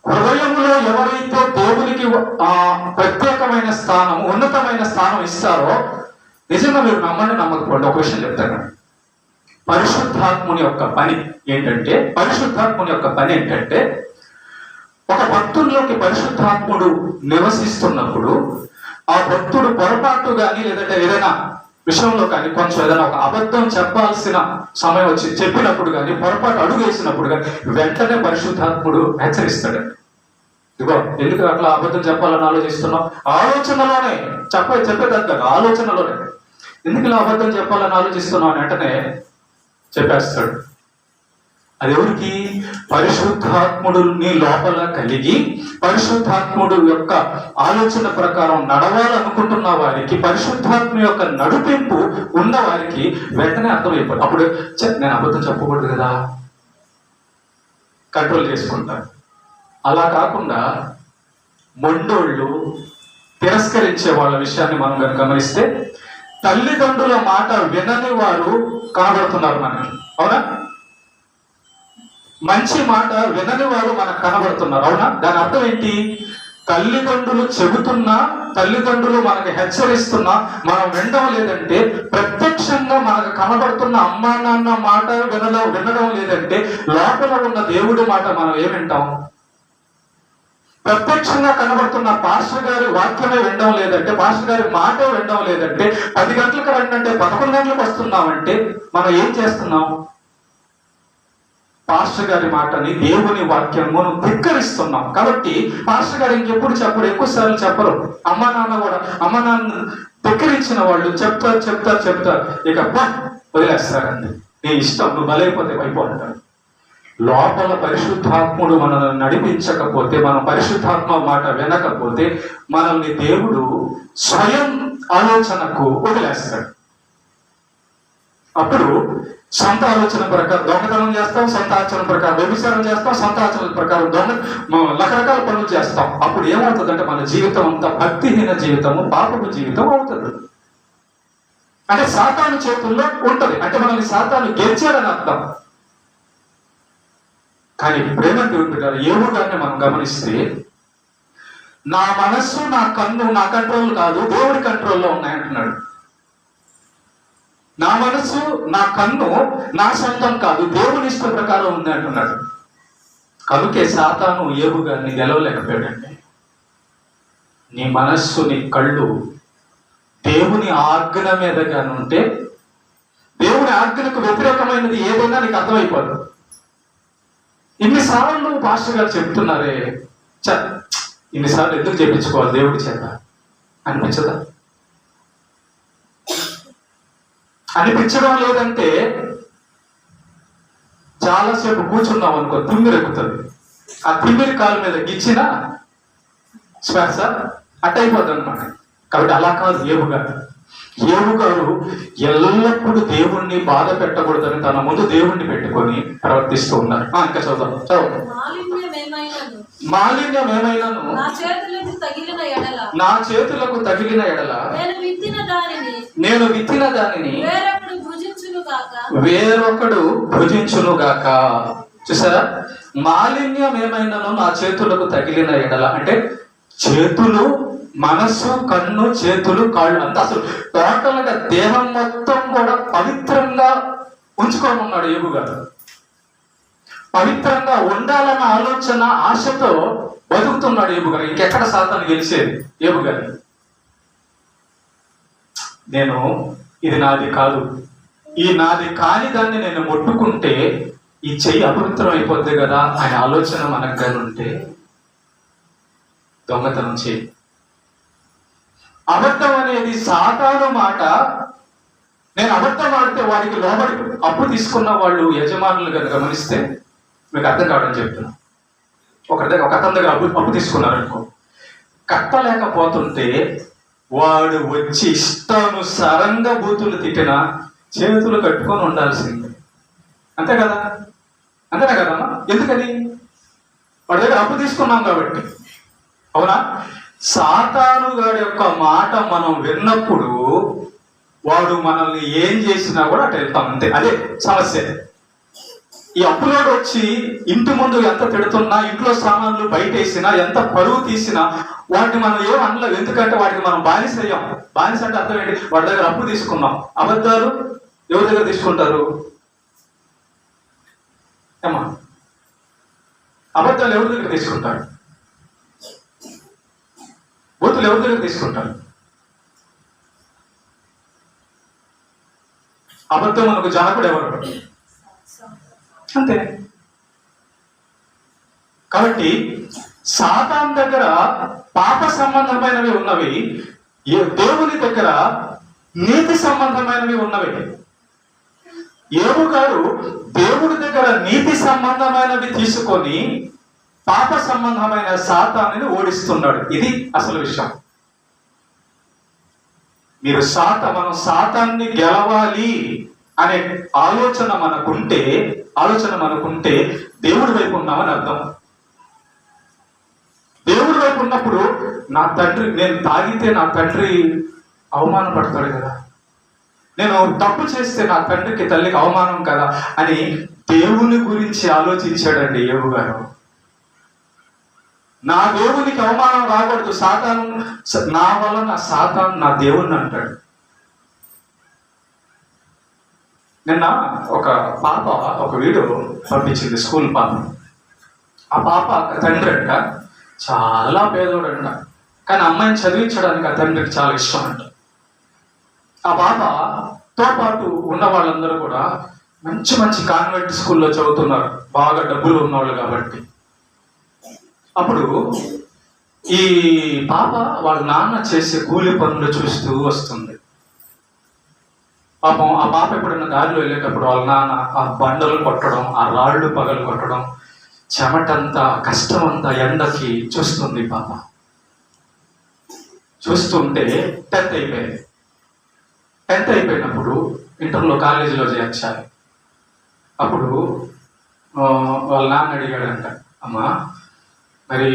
హృదయంలో ఎవరైతే దేవునికి ప్రత్యేకమైన స్థానం, ఉన్నతమైన స్థానం ఇస్తారో, నిజంగా మీరు నమ్మండి నమ్మకపోండి, ఒక విషయం చెప్తాను. పరిశుద్ధాత్ముని యొక్క పని ఏంటంటే, ఒక భక్తుల్లోకి పరిశుద్ధాత్ముడు నివసిస్తున్నప్పుడు ఆ భక్తుడు పొరపాటు కానీ లేదంటే ఏదైనా విషయంలో కానీ కొంచెం ఏదైనా ఒక అబద్ధం చెప్పాల్సిన సమయం వచ్చి చెప్పినప్పుడు కానీ, పొరపాటు అడుగు వేసినప్పుడు కానీ వెంటనే పరిశుద్ధాత్ముడు హెచ్చరిస్తాడు. ఇదిగో ఎందుకు అట్లా అబద్ధం చెప్పాలని ఆలోచిస్తున్నావు? ఆలోచనలోనే చెప్పేదగ్గ ఆలోచనలోనే ఎందుకు ఇలా అబద్ధం చెప్పాలని ఆలోచిస్తున్నావు అని వెంటనే చెప్పేస్తాడు. అది ఎవరికి? పరిశుద్ధాత్ముడు నీ లోపల కలిగి పరిశుద్ధాత్ముడు యొక్క ఆలోచన ప్రకారం నడవాలనుకుంటున్న వారికి, పరిశుద్ధాత్మ యొక్క నడిపింపు ఉన్న వారికి వెంటనే అర్థమైపోయి అప్పుడు నేను అబద్ధం చెప్పకూడదు కదా, కంట్రోల్ చేసుకుంటారు. అలా కాకుండా మొండోళ్ళు తిరస్కరించే వాళ్ళ విషయాన్ని మనం కనుక గమనిస్తే, తల్లిదండ్రుల మాట వినని వారు కనబడుతున్నారు మనకి, అవునా? మంచి మాట వినని వారు మనకు కనబడుతున్నారు, అవునా? దాని అర్థం ఏంటి? తల్లిదండ్రులు చెబుతున్నా, తల్లిదండ్రులు మనకు హెచ్చరిస్తున్నా మనం వినడం లేదంటే, ప్రత్యక్షంగా మనకు కనబడుతున్న అమ్మా నాన్న మాట వినడం లేదంటే, లోపల ఉన్న దేవుడి మాట మనం ఏం వింటాం? ప్రత్యక్షంగా కనబడుతున్న పాస్టర్ గారి వాక్యమే వినడం లేదంటే, పాస్టర్ గారి మాట వినడం లేదంటే, 10 గంటలకు రండి అంటే 11 గంటలకు వస్తున్నామంటే మనం ఏం చేస్తున్నాం? పాస్టర్ గారి మాటని, దేవుని వాక్యమును ధిక్కరిస్తున్నాం. కాబట్టి పాస్టర్ గారు ఇంకెప్పుడు చెప్పరు, ఎక్కువసార్లు చెప్పరు. అమ్మ నాన్న ధిక్కరించిన వాళ్ళు చెప్తారు, ఇక వదిలేస్తారండి. నీ ఇష్టం, నువ్వు బలైపోతే అయిపోతాడు. లోపల పరిశుద్ధాత్ముడు మనల్ని నడిపించకపోతే, మనం పరిశుద్ధాత్మ మాట వినకపోతే, మనల్ని దేవుడు స్వయం ఆలోచనకు వదిలేస్తాడు. అప్పుడు సొంత ఆలోచన ప్రకారం దొంగతనం చేస్తాం, సొంత ఆలోచన ప్రకారం వ్యభిచారం చేస్తాం, సొంత ఆలోచన ప్రకారం రకరకాల పనులు చేస్తాం. అప్పుడు ఏమవుతుందంటే మన జీవితం అంతా భక్తిహీన జీవితము, పాపపు జీవితం అవుతుంది. అంటే సాతాను చేతుల్లో ఉంటది, అంటే మనల్ని సాతాను గెలిచాడని అర్థం. కానీ ప్రేమ దేవుడు ఏవో గారిని మనం గమనిస్తే, నా మనస్సు, నా కన్ను నా కంట్రోల్ కాదు, దేవుడి కంట్రోల్లో ఉన్నాయంటున్నాడు. నా మనసు, నా కన్ను నా సొంతం కాదు, దేవుని ఇష్ట ప్రకారం ఉంది అంటున్నాడు. కనుకే సాతాను ఏబు గారిని గెలవలేకపోయాడండి. నీ మనస్సు, నీ కళ్ళు దేవుని ఆజ్ఞ మీద కానీ ఉంటే, దేవుని ఆజ్ఞకు వ్యతిరేకమైనది ఏదైనా నీకు అర్థమైపోదు. ఇన్నిసార్లు పాస్టర్ గారు చెప్తున్నారే, ఇన్నిసార్లు ఎందుకు చెప్పించుకోవాలి దేవుడి చేత అనిపించదా? అనిపించడం లేదంటే చాలాసేపు కూర్చున్నాం అనుకో, తిమ్మిరి ఎక్కుతుంది. ఆ తిమ్మిరి కాలు మీద గిచ్చినా శ్వాస అట్టయిపోద్ది అనమాట. కాబట్టి అలా కాదు ఏబు గారు ఎల్లప్పుడూ దేవుణ్ణి బాధ పెట్టకూడదని తన ముందు దేవుణ్ణి పెట్టుకొని ప్రవర్తిస్తూ ఉన్నారు. ఇంకా చదువు. మాలిన్యం ఏమైనాను నా చేతులకు తగిలిన ఎడల నేను విత్తిన దానిని వేరొకడు భుజించును గాక. చూసారా? మాలిన్యం ఏమైనాను నా చేతులకు తగిలిన ఎడల అంటే చేతులు, మనస్సు, కన్ను, చేతులు, కాళ్ళు అంతా అసలు టోటల్ గా దేహం మొత్తం కూడా పవిత్రంగా ఉంచుకోనున్నాడు ఏబు గారు. పవిత్రంగా ఉండాలన్న ఆలోచన, ఆశతో బతుకుతున్నాడు ఏబు గారు. ఇంకెక్కడ సాతాను గెలిచేది ఏబు గారు? ఇది నాది కాదు, ఈ నాది కాని దాన్ని నేను ముట్టుకుంటే ఈ చెయ్యి అపవిత్రం అయిపోద్ది కదా అనే ఆలోచన మనకు కానీ ఉంటే దొంగతనం చేయి. అబద్ధం అనేది సాతాను మాట. నేను అబద్ధం ఆడితే వారికి లోబడి అప్పు తీసుకున్న వాళ్ళు యజమానులు కనుక గమనిస్తే మీకు అర్థం కావడం చెప్తున్నా. ఒక అతని దగ్గర అప్పు తీసుకున్నారనుకో, కట్టలేకపోతుంటే వాడు వచ్చి ఇష్టానుసారంగా బూతులు తిట్టినా చేతులు కట్టుకొని ఉండాల్సిందే. అంతే కదా? అంతేనా కదమ్మా? ఎందుకని? వాడి దగ్గర అప్పు తీసుకున్నాం కాబట్టి. అవునా? సాతాను గాడి యొక్క మాట మనం విన్నప్పుడు వాడు మనల్ని ఏం చేసినా కూడా అటు వెళ్తాం, అంతే. అదే సమస్య. ఈ అప్పులోడు వచ్చి ఇంటి ముందు ఎంత తిడుతున్నా, ఇంట్లో సామాన్లు బయట వేసినా, ఎంత పరువు తీసినా వాటిని మనం ఏం అనలేవు. ఎందుకంటే వాటికి మనం బానిస అయ్యాం. బానిస అంటే అర్థం ఏంటి? వాడి దగ్గర అప్పు తీసుకున్నాం. అబద్ధాలు ఎవరి దగ్గర తీసుకుంటారు ఏమా? అబద్ధాలు ఎవరి దగ్గర తీసుకుంటారు? బూతులు ఎవరి దగ్గర తీసుకుంటారు? అబద్ధం మనకు జనకుడు ఎవరు? అంతే. కాబట్టి సాతాను దగ్గర పాప సంబంధమైనవి ఉన్నవి, దేవుని దగ్గర నీతి సంబంధమైనవి ఉన్నవి. యోబు గారు దేవుడి దగ్గర నీతి సంబంధమైనవి తీసుకొని పాప సంబంధమైన సాతానుని ఓడిస్తున్నాడు. ఇది అసలు విషయం. మీరు మనం సాతాన్ని గెలవాలి అనే ఆలోచన మనకుంటే దేవుడి వైపు ఉన్నామని అర్థం. దేవుడి వైపు ఉన్నప్పుడు నేను తాగితే నా తండ్రి అవమానపడతాడు కదా, నేను తప్పు చేస్తే నా తండ్రికి తల్లికి అవమానం కదా అని దేవుని గురించి ఆలోచించాడండి యోబు గారు. నా దేవునికి అవమానం రాకూడదు, నా వలన సాతాను నా దేవుణ్ణి అంటాడు. నిన్న ఒక పాప ఒక వీడియో పంపించింది, స్కూల్ పాప. ఆ పాప తండ్రి అంట చాలా పేదోడంట, కానీ అమ్మాయిని చదివించడానికి ఆ తండ్రికి చాలా ఇష్టం అంట. ఆ పాపతో పాటు ఉన్న వాళ్ళందరూ కూడా మంచి మంచి కాన్వెంట్ స్కూల్లో చదువుతున్నారు, బాగా డబ్బులు ఉన్నవాళ్ళు కాబట్టి. అప్పుడు ఈ పాప వాళ్ళ నాన్న చేసే కూలి పనులు చూస్తూ వస్తుంది. పాపం ఆ పాప ఎప్పుడైనా దారిలో వెళ్ళేటప్పుడు వాళ్ళ నాన్న ఆ బండలు కొట్టడం, ఆ రాళ్ళు పగలు కొట్టడం, చెమటంతా కష్టమంతా ఎండకి చూస్తుంది పాప. చూస్తుంటే 10th అయిపోయింది. 10th అయిపోయినప్పుడు ఇంటర్లో కాలేజీలో చేర్చాలి. అప్పుడు వాళ్ళ నాన్న అడిగాడంట, అమ్మా మరి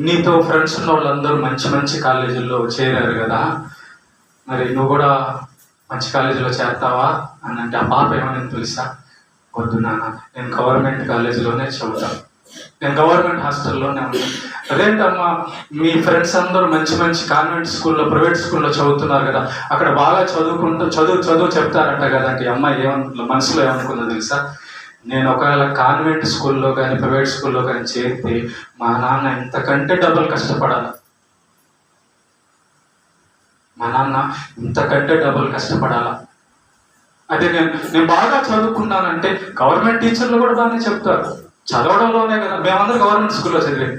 నీతో ఫ్రెండ్స్ ఉన్న వాళ్ళందరూ మంచి మంచి కాలేజీల్లో చేరారు కదా, మరి నువ్వు కూడా మంచి కాలేజీలో చేరతావా అని అంటే ఆ పాప ఏమని తెలుసా, వద్దు నాన్న, నేను గవర్నమెంట్ కాలేజీలోనే చదువుతాను, నేను గవర్నమెంట్ హాస్టల్లోనే ఉంటాను. అదేంటమ్మా మీ ఫ్రెండ్స్ అందరూ మంచి మంచి కాన్వెంట్ స్కూల్లో ప్రైవేట్ స్కూల్లో చదువుతున్నారు కదా, అక్కడ బాగా చదువు చెప్తారంట కదంటే. అమ్మాయి మనసులో ఏమనుకుందో తెలుసా, నేను ఒకవేళ కాన్వెంట్ స్కూల్లో కానీ ప్రైవేట్ స్కూల్లో కానీ చేరితే మా నాన్న ఇంతకంటే డబుల్ కష్టపడాలి, అదే నేను బాగా చదువుకున్నానంటే గవర్నమెంట్ టీచర్లు కూడా బాగానే చెప్తారు, చదవడంలోనే కదా. మేమందరం గవర్నమెంట్ స్కూల్లో చదివాం,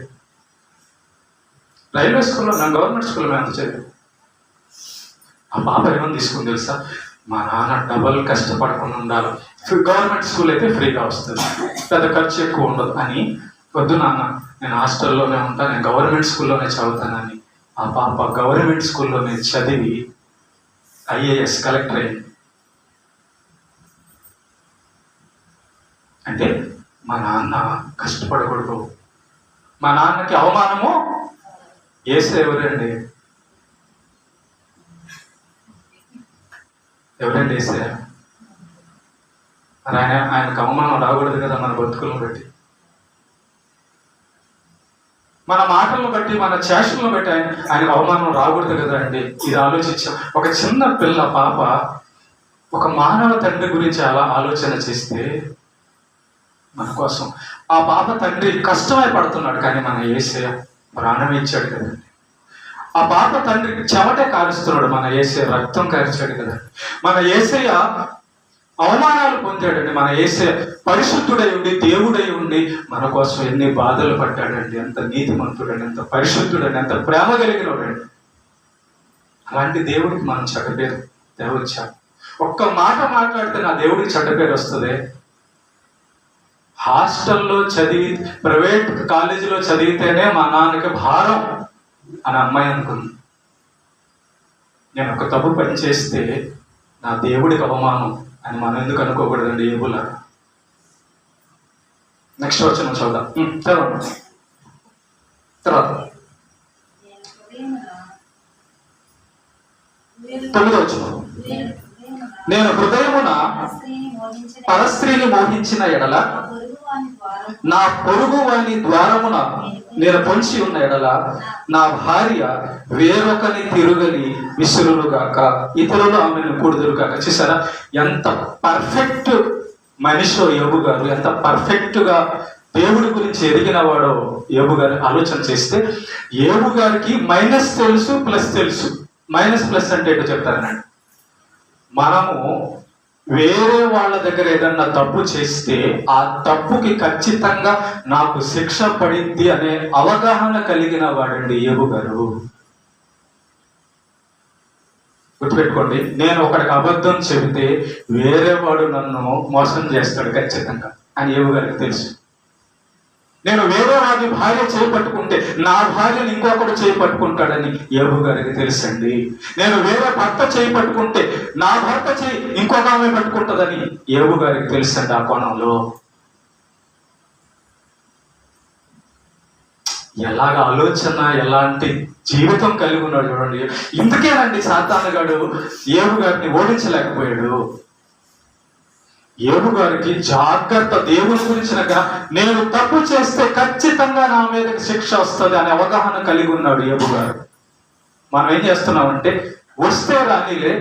రైల్వే స్కూల్లో, నేను గవర్నమెంట్ స్కూల్లో మేము చదివాం. ఆ పాప ఏమని తీసుకుని తెలుసా, మా నాన్న డబల్ కష్టపడకుండా ఉండాలి, గవర్నమెంట్ స్కూల్ అయితే ఫ్రీగా వస్తుంది, పెద్ద ఖర్చు ఎక్కువ ఉండదు అని. వద్దు నాన్న, నేను హాస్టల్లోనే ఉంటాను, నేను గవర్నమెంట్ స్కూల్లోనే చదువుతానని ఆ పాప గవర్నమెంట్ స్కూల్లోనే చదివి IAS కలెక్టర్ అయింది. అంటే మా నాన్న కష్టపడకూడదు, మా నాన్నకి అవమానము. యేసు ఎవరండి యేసే? మరి ఆయనకు అవమానం రాకూడదు కదా మన బతుకులను బట్టి, మన మాటలను బట్టి, మన చేష్టలను బట్టి ఆయనకు అవమానం రాకూడదు కదా అండి. ఇది ఆలోచించాం. ఒక చిన్న పిల్ల పాప ఒక మానవ తండ్రి గురించి అలా ఆలోచన చేస్తే మన కోసం ఆ పాప తండ్రి కష్టమై పడుతున్నాడు, కానీ మన యేసయ్య ప్రాణం ఇచ్చాడు కదండి. ఆ పాప తండ్రికి చెమటే కారుస్తున్నాడు, మన యేసయ్య రక్తం కార్చాడు కదా. మన యేసయ్య అవమానాలు పొందాడండి. మన యేసయ్య పరిశుద్ధుడై ఉండి దేవుడై ఉండి మన కోసం ఎన్ని బాధలు పడ్డాడండి. ఎంత నీతిమంతుడండి, ఎంత పరిశుద్ధుడండి, ఎంత ప్రేమ కలిగినోడండి. అలాంటి దేవుడికి మనం చెడ్డ పేరు తేవచ్చాం. ఒక్క మాట మాట్లాడితే నా దేవుడికి చెడ్డ పేరు వస్తుంది. హాస్టల్లో చదివి ప్రైవేట్ కాలేజీలో చదివితేనే మా నాన్నకి భారం అని అమ్మాయి అనుకుంది. నేను ఒక తప్పు పని చేస్తే నా దేవుడికి అవమానం అని మనం ఎందుకు అనుకోకూడదండి ఏబులా? నెక్స్ట్ వచనం చూద్దాం. తర్వాత 9వ వచనం. నేను హృదయమున పరస్త్రీని మోహించిన ఎడల, నా పొరుగు వాని ద్వారమున నేను పొంచి ఉన్న ఎడల, నా భార్య వేరొకని తిరుగని విసురుగాక, ఇతరులు ఆమెను కూడుదురుగాక. చూసారా ఎంత పర్ఫెక్ట్ మనిషో యోబు గారు, ఎంత పర్ఫెక్ట్ గా దేవుడి గురించి ఎదిగిన వాడో యోబు గారు. ఆలోచన చేస్తే యోబు గారికి మైనస్ తెలుసు, ప్లస్ తెలుసు. మైనస్ ప్లస్ అంటే ఏంటో చెప్తారనండి. మనము వేరే వాళ్ళ దగ్గర ఏదన్నా తప్పు చేస్తే ఆ తప్పుకి ఖచ్చితంగా నాకు శిక్ష పడింది అనే అవగాహన కలిగిన వాడండి యోబు గారు. గుర్తుపెట్టుకోండి, నేను ఒకడికి అబద్ధం చెబితే వేరే వాడు నన్ను మోసం చేస్తాడు ఖచ్చితంగా అని ఏవు గారికి తెలుసు. నేను వేరే వాడి భార్య చేపట్టుకుంటే నా భార్యను ఇంకొకడు చేపట్టుకుంటాడని ఏవు గారికి తెలుసండి. నేను వేరే భర్త చేపట్టుకుంటే నా భర్త చేయి ఇంకొక ఆమె పట్టుకుంటుందని ఏవు గారికి తెలుసండి. ఆ కోణంలో ఎలాగ ఆలోచన, ఎలాంటి జీవితం కలిగి ఉన్నాడు చూడండి. ఇందుకేనండి సాతానుగాడు ఏవు గారిని ఓడించలేకపోయాడు. ఏవు గారికి జాగ్రత్త, దేవుని గురించిన నేను తప్పు చేస్తే ఖచ్చితంగా నా మీదకి శిక్ష వస్తుంది అనే అవగాహన కలిగి ఉన్నాడు ఏవు గారు. మనం ఏం చేస్తున్నామంటే వస్తే రానిలే,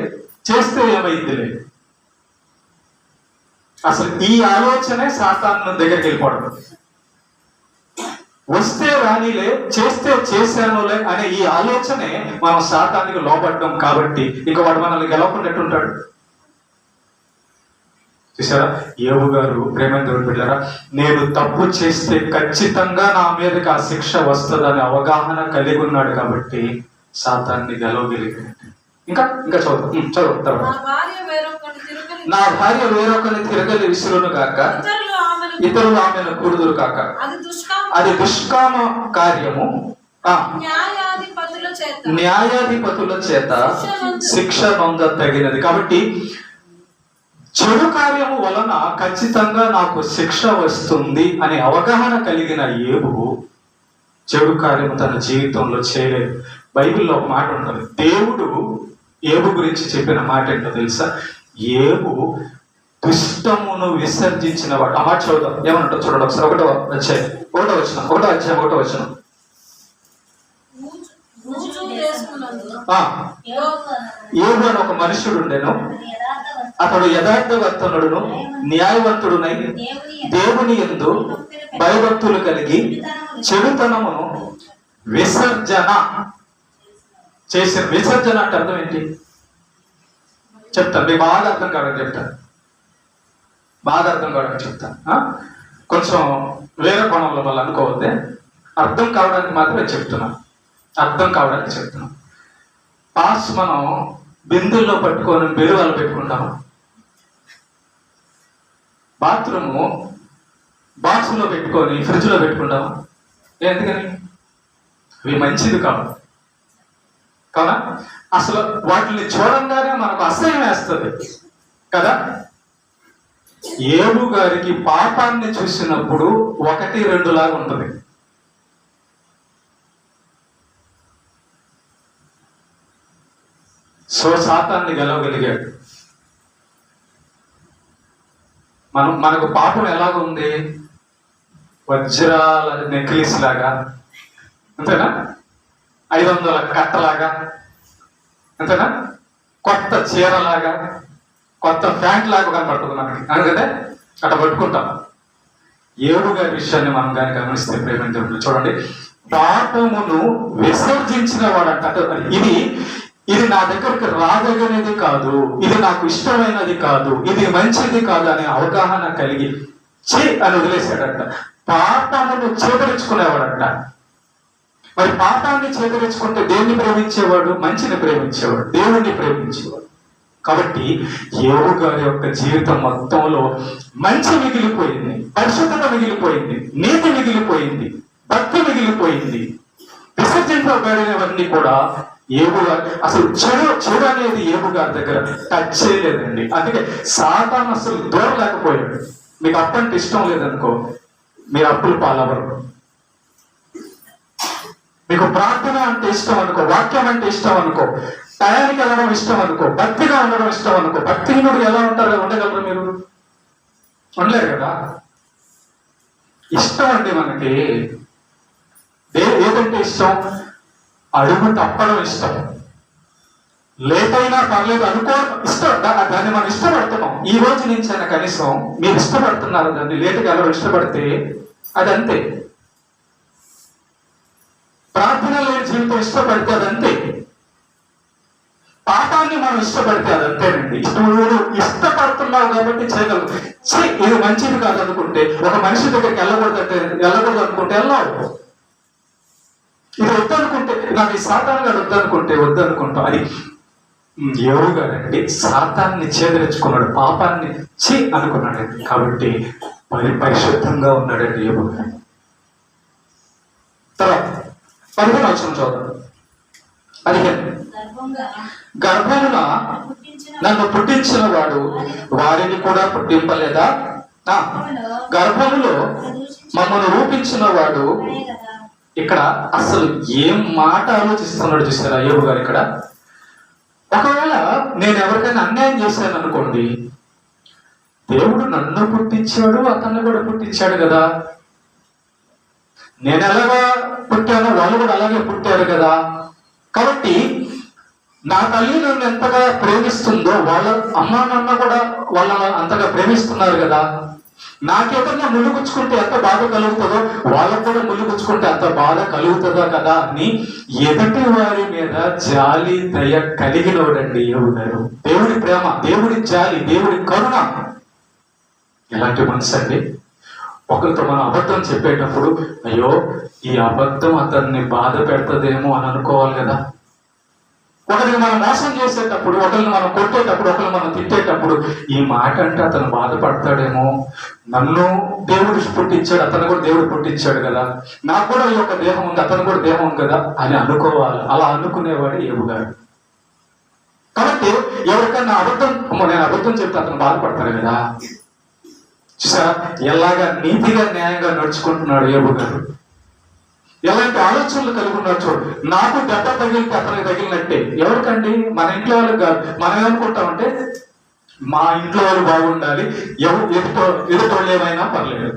చేస్తే ఏమైందిలే, అసలు ఈ ఆలోచనే సాతాను దగ్గరికి వెళ్ళిపోవడం. వస్తే రానిలే, చేస్తే చేశానులే అనే ఈ ఆలోచనే మనం సాతానికి లోపడ్డం. కాబట్టి ఇక వాడు మనల్ని గెలవకున్నట్టుంటాడు. చూసారా, ఏవు గారు ప్రేమైన దేవుని బిడ్డలారా, నేను తప్పు చేస్తే ఖచ్చితంగా నా మీదకి ఆ శిక్ష వస్తుంది అనే అవగాహన కలిగి ఉన్నాడు కాబట్టి సాతాన్ని గెలవగలిగాడు. ఇంకా ఇంకా చదువు. నా భార్య వేరొకరిని తిరగలి విసురును కాక, ఇతరులు ఆమెను కూడుదురు కాక, అది దుష్కామ కార్యము, న్యాయాధిపతుల చేత శిక్ష నొందతగినది. కాబట్టి చెడు కార్యము వలన ఖచ్చితంగా నాకు శిక్ష వస్తుంది అనే అవగాహన కలిగిన ఏబు చెడు కార్యము తన జీవితంలో చేయలేదు. బైబిల్లో ఒక మాట ఉంటుంది, దేవుడు ఏబు గురించి చెప్పిన మాట ఏంటో తెలుసా? ఏబు దుష్టమును విసర్జించిన వాడు. ఆ మాట చదువుదాం, ఏమన్నా చూడండి ఒకసారి. ఒకటో అధ్యాయం. ఏబు అని ఒక మనుషుడు ఉండెను, అతడు యథార్థవర్తనుడును న్యాయవంతుడునై దేవుని యందు భయభక్తులు కలిగి చెడుతనమును విసర్జన చేసిన. విసర్జన అంటే అర్థం ఏంటి చెప్తాను, మీకు బాగా అర్థం కావడానికి చెప్తాను. కొంచెం వేరే కోణంలో వాళ్ళు అనుకోవద్దే, అర్థం కావడానికి మాత్రమే చెప్తున్నాను. పాస్ మనం బిందుల్లో పట్టుకొని బెరువాలు పెట్టుకుంటాము, బాత్రూము బాక్సులో పెట్టుకొని ఫ్రిడ్జ్లో పెట్టుకుంటాము. ఎందుకని? అవి మంచిది కావు కదా. అసలు వాటిని చూడంగానే మనకు అసహ్యం వేస్తుంది కదా. ఏబు గారికి పాపాన్ని చూసినప్పుడు 1-2 లాగా ఉంటుంది. సో సాతాన్ని గెలవగలిగాడు. మనకు పాపం ఎలాగుంది? వజ్రాల నెక్లెస్ లాగా, అంతేనా? 500 కట్టలాగా, అంతేనా? కొత్త చీరలాగా, కొత్త ప్యాంట్ లాగా కనపడుతుంది మనకి, అందుకనే అట్లా పట్టుకుంటాం. ఏడు గారి విషయాన్ని మనం కానీ గమనిస్తే ప్రేమించండి, చూడండి, పాపమును విసర్జించిన వాడంట. ఇది నా దగ్గరికి రాదగినది కాదు, ఇది నాకు ఇష్టమైనది కాదు, ఇది మంచిది కాదు అనే అవగాహన కలిగి అని వదిలేశాడంట. పాపమును చేదరించుకునేవాడంట. మరి పాపాన్ని చేదరించుకుంటే దేన్ని ప్రేమించేవాడు? మంచిని ప్రేమించేవాడు, దేవుణ్ణి ప్రేమించేవాడు. కాబట్టి యోబు గారి యొక్క జీవితం మొత్తంలో మంచి మిగిలిపోయింది, పరిశుద్ధత మిగిలిపోయింది, నీతి మిగిలిపోయింది, భక్తి మిగిలిపోయింది. విసర్జింపబడినవన్నీ కూడా యోబు గారు అసలు చెడు అనేది యోబు గారి దగ్గర టచ్ చేయలేదండి. అందుకే సాతాను అసలు దూరం లేకపోయాడు. మీకు అప్పంటే ఇష్టం లేదనుకో, మీరు అప్పులు పాలవరు. మీకు ప్రార్థన అంటే ఇష్టం అనుకో, వాక్యం అంటే ఇష్టం అనుకో, టయానికి వెళ్ళడం ఇష్టం అనుకో, భక్తిగా ఉండడం ఇష్టం అనుకో, భక్తిహీనుడు ఎలా ఉంటారో ఉండగలరు మీరు? ఉండలేరు కదా. ఇష్టం అండి మనకి. ఏదంటే ఇష్టం? అడుగు తప్పడం ఇష్టం. లేట్ అయినా పర్లేదు అనుకో ఇష్టం, దాన్ని మనం ఇష్టపడుతున్నాం. ఈ రోజు నుంచి అయినా కనీసం మీరు ఇష్టపడుతున్నారు దాన్ని. లేటుగా ఎవరు ఇష్టపడితే అది అంతే. ప్రార్థన లేని జీవితం ఇష్టపడితే అదంతే. పాపాన్ని మనం ఇష్టపడితే అదంతేనండి. నువ్వు ఇష్టపడుతున్నావు కాబట్టి చేయగలవు. ఇది మంచిది కాదు అనుకుంటే, ఒక మనిషి దగ్గరికి వెళ్ళకూడదు అనుకుంటే వెళ్ళావు. ఇది వద్దనుకుంటే, నాకు ఈ సాతానుగా వద్దనుకుంటే వద్దనుకుంటాం. అది యోబు గారండి సాతాన్ని చేదరించుకున్నాడు, పాపాన్ని చి అనుకున్నాడండి. కాబట్టి పరిశుద్ధంగా ఉన్నాడండి యోబు గారు. తర్వాత 15 వచనం చూద్దాం. 15 గర్భమున నన్ను పుట్టించిన వాడు వారిని కూడా పుట్టింపలేదా? గర్భములో మమ్మల్ని రూపించిన వాడు. ఇక్కడ అసలు ఏం మాట ఆలోచిస్తున్నాడు చూసారా యోబు గారు. ఇక్కడ ఒకవేళ నేను ఎవరికైనా అన్యాయం చేశాను అనుకోండి, దేవుడు నన్ను పుట్టించాడు, అతన్ని కూడా పుట్టించాడు కదా. నేను ఎలాగా పుట్టానో వాళ్ళు కూడా అలాగే పుట్టారు కదా. కాబట్టి నా తల్లి నన్ను ఎంతగా ప్రేమిస్తుందో వాళ్ళ అమ్మా నాన్న కూడా వాళ్ళ అంతగా ప్రేమిస్తున్నారు కదా. నాకేదన్నా ముళ్ళు గుచ్చుకుంటే ఎంత బాధ కలుగుతుందో వాళ్ళకు కూడా ముళ్ళు గుచ్చుకుంటే అంత బాధ కలుగుతుందా కదా అని ఎదుటి వారి మీద జాలి దయ కలిగినోడండి యోబు గారు. దేవుడి ప్రేమ, దేవుడి జాలి, దేవుడి కరుణ ఎలాంటి మనసు అండి. ఒకరితో మనం అబద్ధం చెప్పేటప్పుడు అయ్యో ఈ అబద్ధం అతన్ని బాధ పెడతదేమో అని అనుకోవాలి కదా. ఒకరిని మనం మోసం చేసేటప్పుడు, ఒకరిని మనం కొట్టేటప్పుడు, ఒకరిని మనం తిట్టేటప్పుడు ఈ మాట అంటే అతను బాధపడతాడేమో, నన్ను దేవుడు పుట్టించాడు, అతను కూడా దేవుడు పుట్టించాడు కదా, నాకు కూడా ఈ యొక్క దేహం ఉంది, అతను కూడా దేహం ఉంది కదా అని అనుకోవాలి. అలా అనుకునేవాడు యోబు గారు. కాబట్టి ఎవరికన్నా నేను అబద్ధం చెప్తే అతను బాధపడతాడు కదా. చూసా ఎలాగా నీతిగా న్యాయంగా నడుచుకుంటున్నాడు యోబు గారు. ఎలాంటి ఆలోచనలు కలిగి ఉన్నాడు చూడు. నాకు దెబ్బ తగిలితే అతనికి తగిలినట్టే. ఎవరికండి? మన ఇంట్లో వాళ్ళకి కాదు. మనం ఏమనుకుంటామంటే మా ఇంట్లో వాళ్ళు బాగుండాలి, ఎదుటోళ్ళు ఏమైనా పర్లేదు.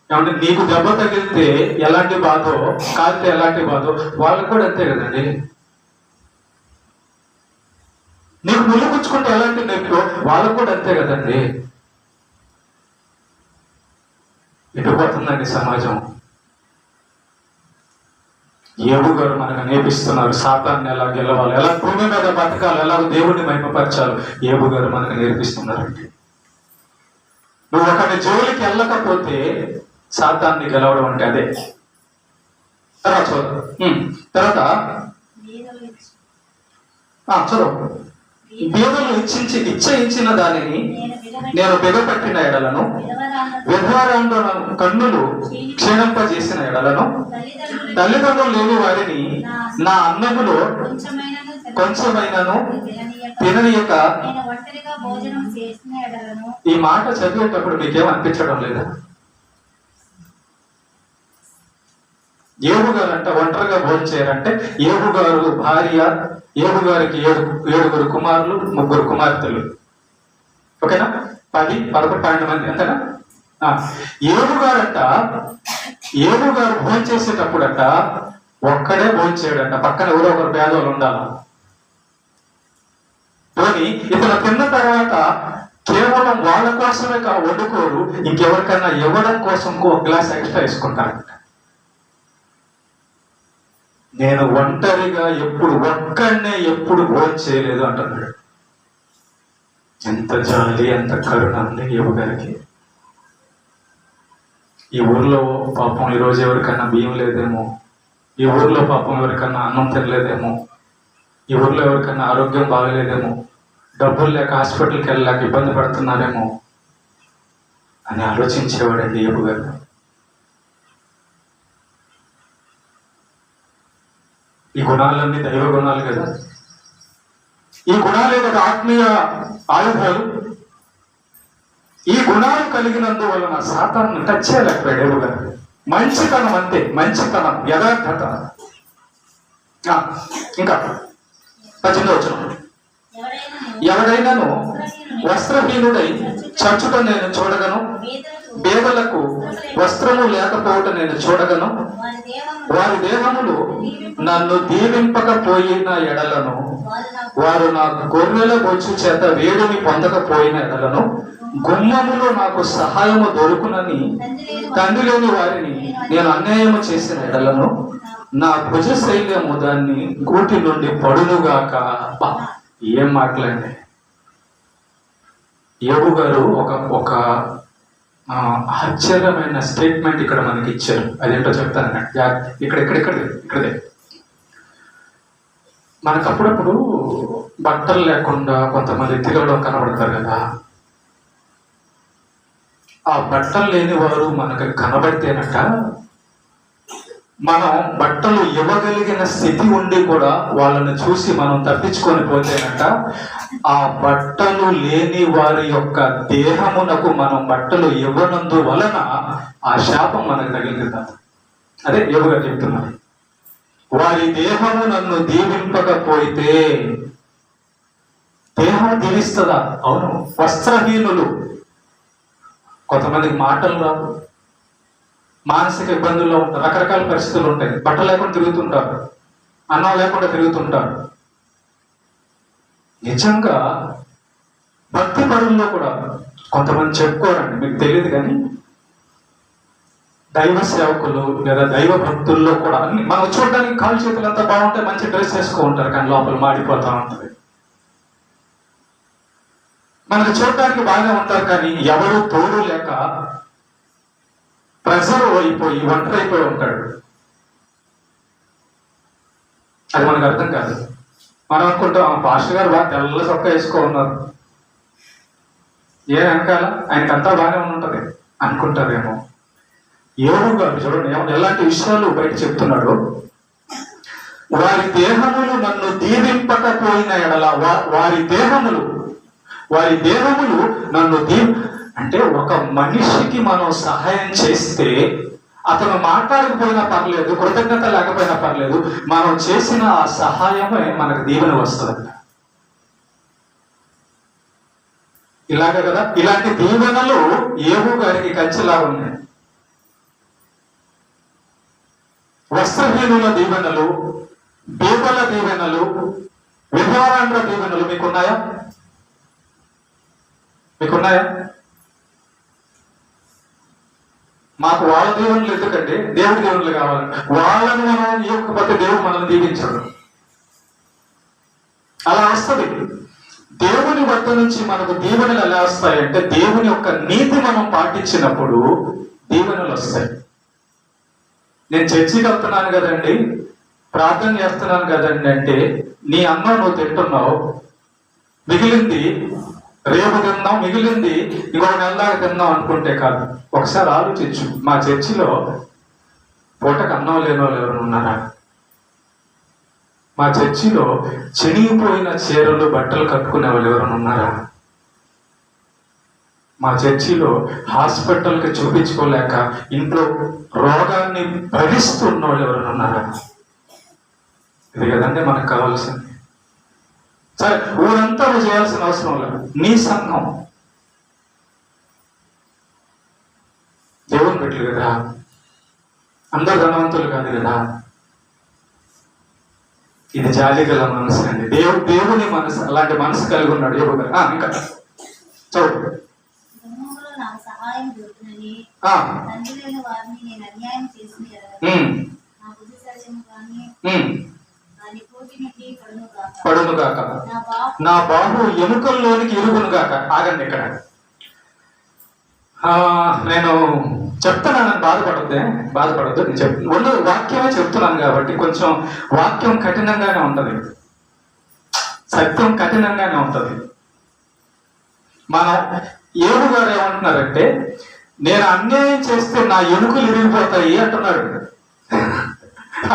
ఏమంటే నీకు దెబ్బ తగిలితే ఎలాంటి బాధో, కాలితే ఎలాంటి బాధో వాళ్ళకు కూడా అంతే కదండి. నీకు ముళ్ళు పుచ్చుకుంటే ఎలాంటి నొప్పో వాళ్ళకు కూడా అంతే కదండి. ఎటుపోతుందండి సమాజం. యోబు గారు మనకు నేర్పిస్తున్నారు సాతాన్ని ఎలా గెలవాలి, ఎలా భూమి మీద బతకాలి, ఎలా దేవుడిని మహిమపరచాలి. యోబు గారు మనకు నేర్పిస్తున్నారండి. నువ్వు ఒకటి జోలికి వెళ్ళకపోతే సాతాన్ని గెలవడం అంటే అదే. తర్వాత తర్వాత చదువు. బీదలు ఇచ్చిన దానిని నేను బిగపట్టిన ఎడలను, విధవరాండ్రుల కన్నులు క్షీణింపజేసిన ఎడలను, తల్లిదండ్రులు లేని వారిని నా అన్నములో కొంచెమైనను తిననీయక. ఈ మాట చదివేటప్పుడు మీకేం అనిపించడం లేదా? యోబు గారు అంట ఒంటరిగా భోజనం చేయరంటే, యోబు గారు భార్య, యోబు గారికి 7 కుమారులు, 3 కుమార్తెలు. ఓకేనా? 10, 11, 12 మంది అంతేనా? యోబు గారంట, యోబు గారు భోజనం చేసేటప్పుడంట ఒక్కడే భోజనం చేయడంట, పక్కన ఎవరో ఒకరు పేదవాళ్ళు ఉండాలి. పోనీ ఇతను తిన్న తర్వాత కేవలం వాళ్ళ కోసమే వండుకోరు, ఇంకెవరికన్నా ఇవ్వడం కోసం ఒక గ్లాస్ ఎక్స్ట్రా వేసుకుంటారంట. నేను ఒంటరిగా ఒక్కడనే ఎప్పుడు భోజనం చేయలేదు అంటున్నాడు. ఎంత జాలి, ఎంత కరుణ ఉంది యోబు గారికి. ఈ ఊర్లో పాపం ఈరోజు ఎవరికన్నా బియ్యం లేదేమో, ఈ ఊర్లో పాపం ఎవరికన్నా అన్నం తినలేదేమో, ఈ ఊర్లో ఎవరికన్నా ఆరోగ్యం బాగలేదేమో, డబ్బులు లేక హాస్పిటల్కి వెళ్ళలేక ఇబ్బంది పడుతున్నారేమో అని ఆలోచించేవాడండి యోబు గారు. ఈ గుణాలన్నీ దైవ గుణాలు కదా. ఈ గుణాలే కదా ఆత్మీయ ఆయుధాలు. ఈ గుణాలు కలిగినందువలన సాతాన్ని టచ్ చేయలేకపోయాడు యోబు గారు. మంచితనం అంతే, మంచితనం, యథార్థత. ఇంకా 18వ వచనం. ఎవడైనాను వస్త్రహీనుడై చచ్చుట నేను చూడగను, పేదలకు వస్త్రము లేకపోవట నేను చూడగను. వారి దేహములు నన్ను దీవింపకపోయిన ఎడలను, వారు నాకు గొర్రెల బొచ్చు చేత వేడిని పొందకపోయిన ఎడలను, గుమ్మములో నాకు సహాయము దొరుకునని తండ్రి లేని వారిని నేను అన్యాయము చేసిన ఎడలను, నా భుజ శైల్యము దాన్ని కూటి నుండి పడునుగాక. ఏం మాటలండి. యోబు గారు ఒక ఆశ్చర్యమైన స్టేట్మెంట్ ఇక్కడ మనకి ఇచ్చారు. అదేంటో చెప్తాను. ఇక్కడే మనకు అప్పుడప్పుడు బట్టలు లేకుండా కొంతమంది తిరగడం కనబడతారు కదా. ఆ బట్టలు లేని వారు మనకు కనబడితేనట మనం బట్టలు ఇవ్వగలిగిన స్థితి ఉండి కూడా వాళ్ళని చూసి మనం తప్పించుకొని పోతేనట ఆ బట్టలు లేని వారి యొక్క దేహమునకు మనం బట్టలు ఇవ్వనందు వలన ఆ శాపం మనకు తగిలింది. అదే యోగుగా చెప్తున్నారు, వారి దేహము నన్ను దీవింపకపోతే. దేహం దీవిస్తుందా? అవును. వస్త్రహీనులు, కొంతమందికి మాటలు రావు, మానసిక ఇబ్బందుల్లో ఉంటారు, రకరకాల పరిస్థితులు ఉంటాయి, బట్టలు లేకుండా తిరుగుతుంటారు, అన్నం లేకుండా తిరుగుతుంటారు. నిజంగా భక్తి పరుల్లో కూడా కొంతమంది చెప్పుకోరండి, మీకు తెలియదు కానీ దైవ సేవకులు లేదా దైవ భక్తుల్లో కూడా అన్ని మనం చూడడానికి కాలు చేతులు అంతా బాగుంటాయి, మంచి డ్రెస్ వేసుకో ఉంటారు, కానీ లోపల మాడిపోతా ఉంటుంది. మనకు చూడడానికి బాగానే ఉంటారు, కానీ ఎవరు తోడు లేక ప్రెజర్ అయిపోయి ఒంటరి అయిపోయి ఉంటాడు. అది మనకు అర్థం కాదు. మనం అనుకుంటాం పాస్టర్ గారు బాగా తెల్ల చొక్కా వేసుకో ఉన్నారు, ఏ వెనకాల ఆయనకంతా బాగానే ఉంటుంది అనుకుంటారేమో. యోగు గారు చూడండి ఎలాంటి విషయాలు బయట చెప్తున్నాడు. వారి దేహములు నన్ను దీవింపకపోయిన ఎడల, వారి దేహములు నన్ను అంటే ఒక మనిషికి మనం సహాయం చేస్తే అతను మాట్లాడకపోయినా పర్లేదు, కృతజ్ఞత లేకపోయినా పర్లేదు, మనం చేసిన ఆ సహాయమే మనకు దీవెన వస్తుంది. ఇలాగే కదా, ఇలాంటి దీవెనలు యోగు గారికి కంచెలా ఉన్నాయి. వస్త్రహీనుల దీవెనలు, బీదల దీవెనలు, విధవరాండ్ర దీవెనలు మీకున్నాయా? మాకు వాళ్ళ దీవెనలు ఎందుకంటే దేవుడి దీవెనలు కావాలి. వాళ్ళని మనం ఇవ్వకపోతే దేవుడు మనల్ని దీవించడు. అలా వస్తుంది. దేవుని వద్ద నుంచి మనకు దీవెనలు ఎలా వస్తాయంటే దేవుని యొక్క నీతి మనం పాటించినప్పుడు దీవెనలు వస్తాయి. నేను చర్చికి వెళ్తున్నాను కదండి, ప్రార్థన చేస్తున్నాను కదండి అంటే నీ అన్నం నువ్వు తింటున్నావు, మిగిలింది రేపు తిందాం, మిగిలింది ఇంకొక నెల దాకా తిందాం అనుకుంటే కాదు. ఒకసారి ఆలోచించు, మా చర్చిలో పూటకు అన్నం లేని వాళ్ళు ఎవరు ఉన్నారా? మా చర్చిలో చినిగిపోయిన చీరలు బట్టలు కట్టుకునే వాళ్ళు ఎవరైనా ఉన్నారా? మా చర్చిలో హాస్పిటల్కి చూపించుకోలేక ఇంట్లో రోగాన్ని భరిస్తున్న వాళ్ళు ఎవరైనా ఉన్నారా? ఇది కదండి మనకు కావాల్సింది. సరే, ఊరంతా నువ్వు చేయాల్సిన అవసరం లేదు. నీ సంఘం దేవుని పెట్టలు కదా, అందరు ధనవంతులు కాదు కదా. ఇది జాలి గల మనసు అండి. దేవుని మనసు, అలాంటి మనసు కలిగి ఉన్నాడు యోగు గారు. ఇంకా చదువు. పడును గాక, నా బాహు ఎముకల్లోనికి ఇరుగును గాక. ఆగండి ఇక్కడ. నేను చెప్తున్నానని బాధపడద్దు. నేను వాక్యమే చెప్తున్నాను కాబట్టి కొంచెం వాక్యం కఠినంగానే ఉంటది, సత్యం కఠినంగానే ఉంటది. మనం యోగు గారు ఏమంటున్నారంటే నేను అన్యాయం చేస్తే నా ఎముకలు ఇరిగిపోతాయి అంటున్నాడు.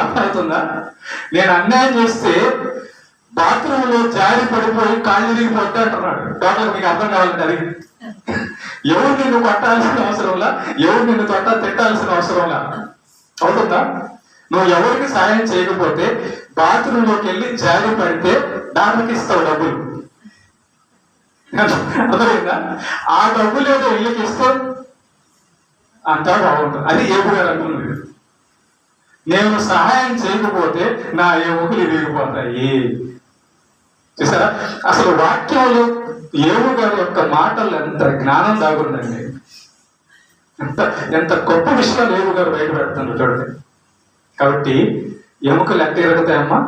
అర్థమవుతుందా? నేను అన్యాయం చేస్తే బాత్రూంలో జారి పడిపోయి కాళ్ళు ఇరిగిపోతే అంటున్నాడు. టోటల్ మీకు అర్థం కావాలంటే అది ఎవరు నిన్ను కొట్టాల్సిన అవసరంలా, ఎవరు నిన్ను తిట్టాల్సిన అవసరంలా. అవుతుందా? నువ్వు ఎవరికి సాయం చేయకపోతే బాత్రూంలోకి వెళ్ళి జారి పడితే డాక్టర్కి ఇస్తావు డబ్బులు. అర్థమైందా? ఆ డబ్బులు ఏదో ఇళ్ళకి ఇస్తే అంతా బాగుంటుంది. అది యోగు గారు అంటున్నది. నేను సహాయం చేయకపోతే నా ఎముకలు ఇరిగిపోతాయి. చూసారా? అసలు వాక్యంలో యోగు గారి యొక్క మాటలు ఎంత జ్ఞానం దాగుందండి. ఎంత గొప్ప విషయాలు యోగు గారు బయట పెడుతున్నారు చూడండి. కాబట్టి ఎముకలు ఎట్లా ఎరుగుతాయమ్మా?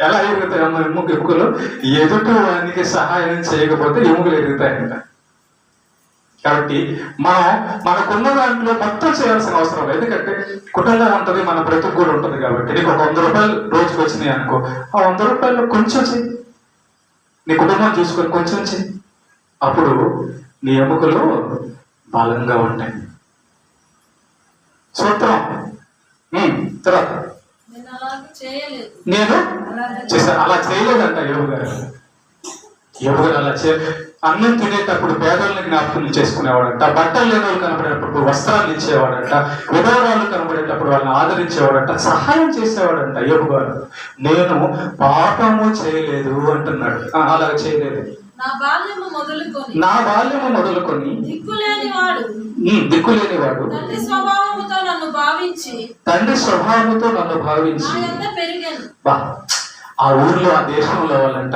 ఎలా ఎరుగుతాయమ్మా ఎముకలు? ఎదుటి వానికి సహాయం చేయకపోతే ఎముకలు ఎరుగుతాయంట. కాబట్టి మనం మనకున్న దాంట్లో మొత్తం చేయాల్సిన అవసరం లేదు. ఎందుకంటే కుటుంబం ఉంటుంది, మన బ్రతుకు కూడా ఉంటుంది. కాబట్టి నీకు ఒక 100 రూపాయలు రోజుకి వచ్చినాయి అనుకో, ఆ 100 రూపాయలు కొంచెం చెయ్యి, నీ కుటుంబం చూసుకొని కొంచెం చెయ్యి. అప్పుడు నీ ఎముకలు బలంగా ఉంటాయి. సూత్రం తర్వాత నేను చేశాను. అలా చేయలేదంట యోగు గారు. యోగు గారు అలా అన్నం తినేటప్పుడు పేదలను జ్ఞాపకం చేసుకునేవాడంట, బట్టలు లేని వాళ్ళు కనబడేటప్పుడు వస్త్రాలు ఇచ్చేవాడంట, విధవరాలు కనబడేటప్పుడు వాళ్ళని ఆదరించేవాడంట, సహాయం చేసేవాడంట యోగు గారు. నేను పాపము చేయలేదు అంటున్నాడు. అలా చేయలేదు. నా బాల్యము మొదలుకొని దిక్కులేనివాడు తండ్రి స్వభావముతో నన్ను భావించి ఆ ఊర్లో ఆ దేశంలో వాళ్ళంట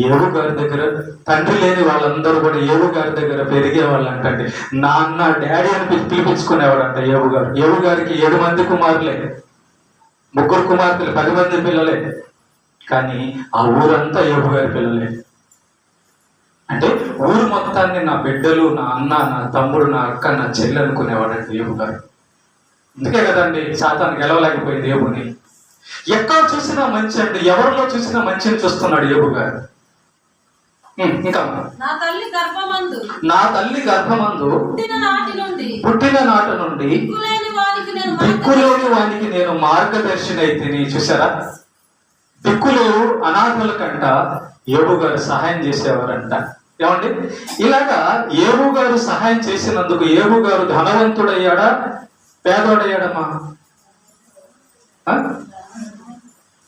ఏవు గారి దగ్గర తండ్రి లేని వాళ్ళందరూ కూడా ఏవు గారి దగ్గర పెరిగే వాళ్ళంటండి. నాన్న డాడీ అని పిలిపించుకునేవాడంట ఏవు గారు. ఏవు గారికి 7 మంది కుమారులే, 3 కుమార్తెలు, 10 మంది పిల్లలే. కానీ ఆ ఊరంతా ఏవు గారి పిల్లలే. అంటే ఊరు మొత్తాన్ని నా బిడ్డలు, నా అన్న, నా తమ్ముడు, నా అక్క, నా చెల్లి అనుకునేవాడండి ఏవు గారు. అందుకే కదండి సాతాను గెలవలేకపోయింది ఏవుని. ఎక్కడ చూసినా మంచి అండి, ఎవరిలో చూసినా మంచిని చూస్తున్నాడు ఏవు గారు. ఇంకా నా తల్లి గర్భమందు పుట్టిన నాటి నుండి దిక్కులేని వానికి నేను మార్గదర్శిని అయితేని. చూసారా, దిక్కులేవు అనాథల కంట ఏవు గారు సహాయం చేసేవారంట. ఏమండి, ఇలాగా ఏవు గారు సహాయం చేసినందుకు ఏవు గారు ధనవంతుడయ్యాడా పేదోడయ్యాడమ్మా?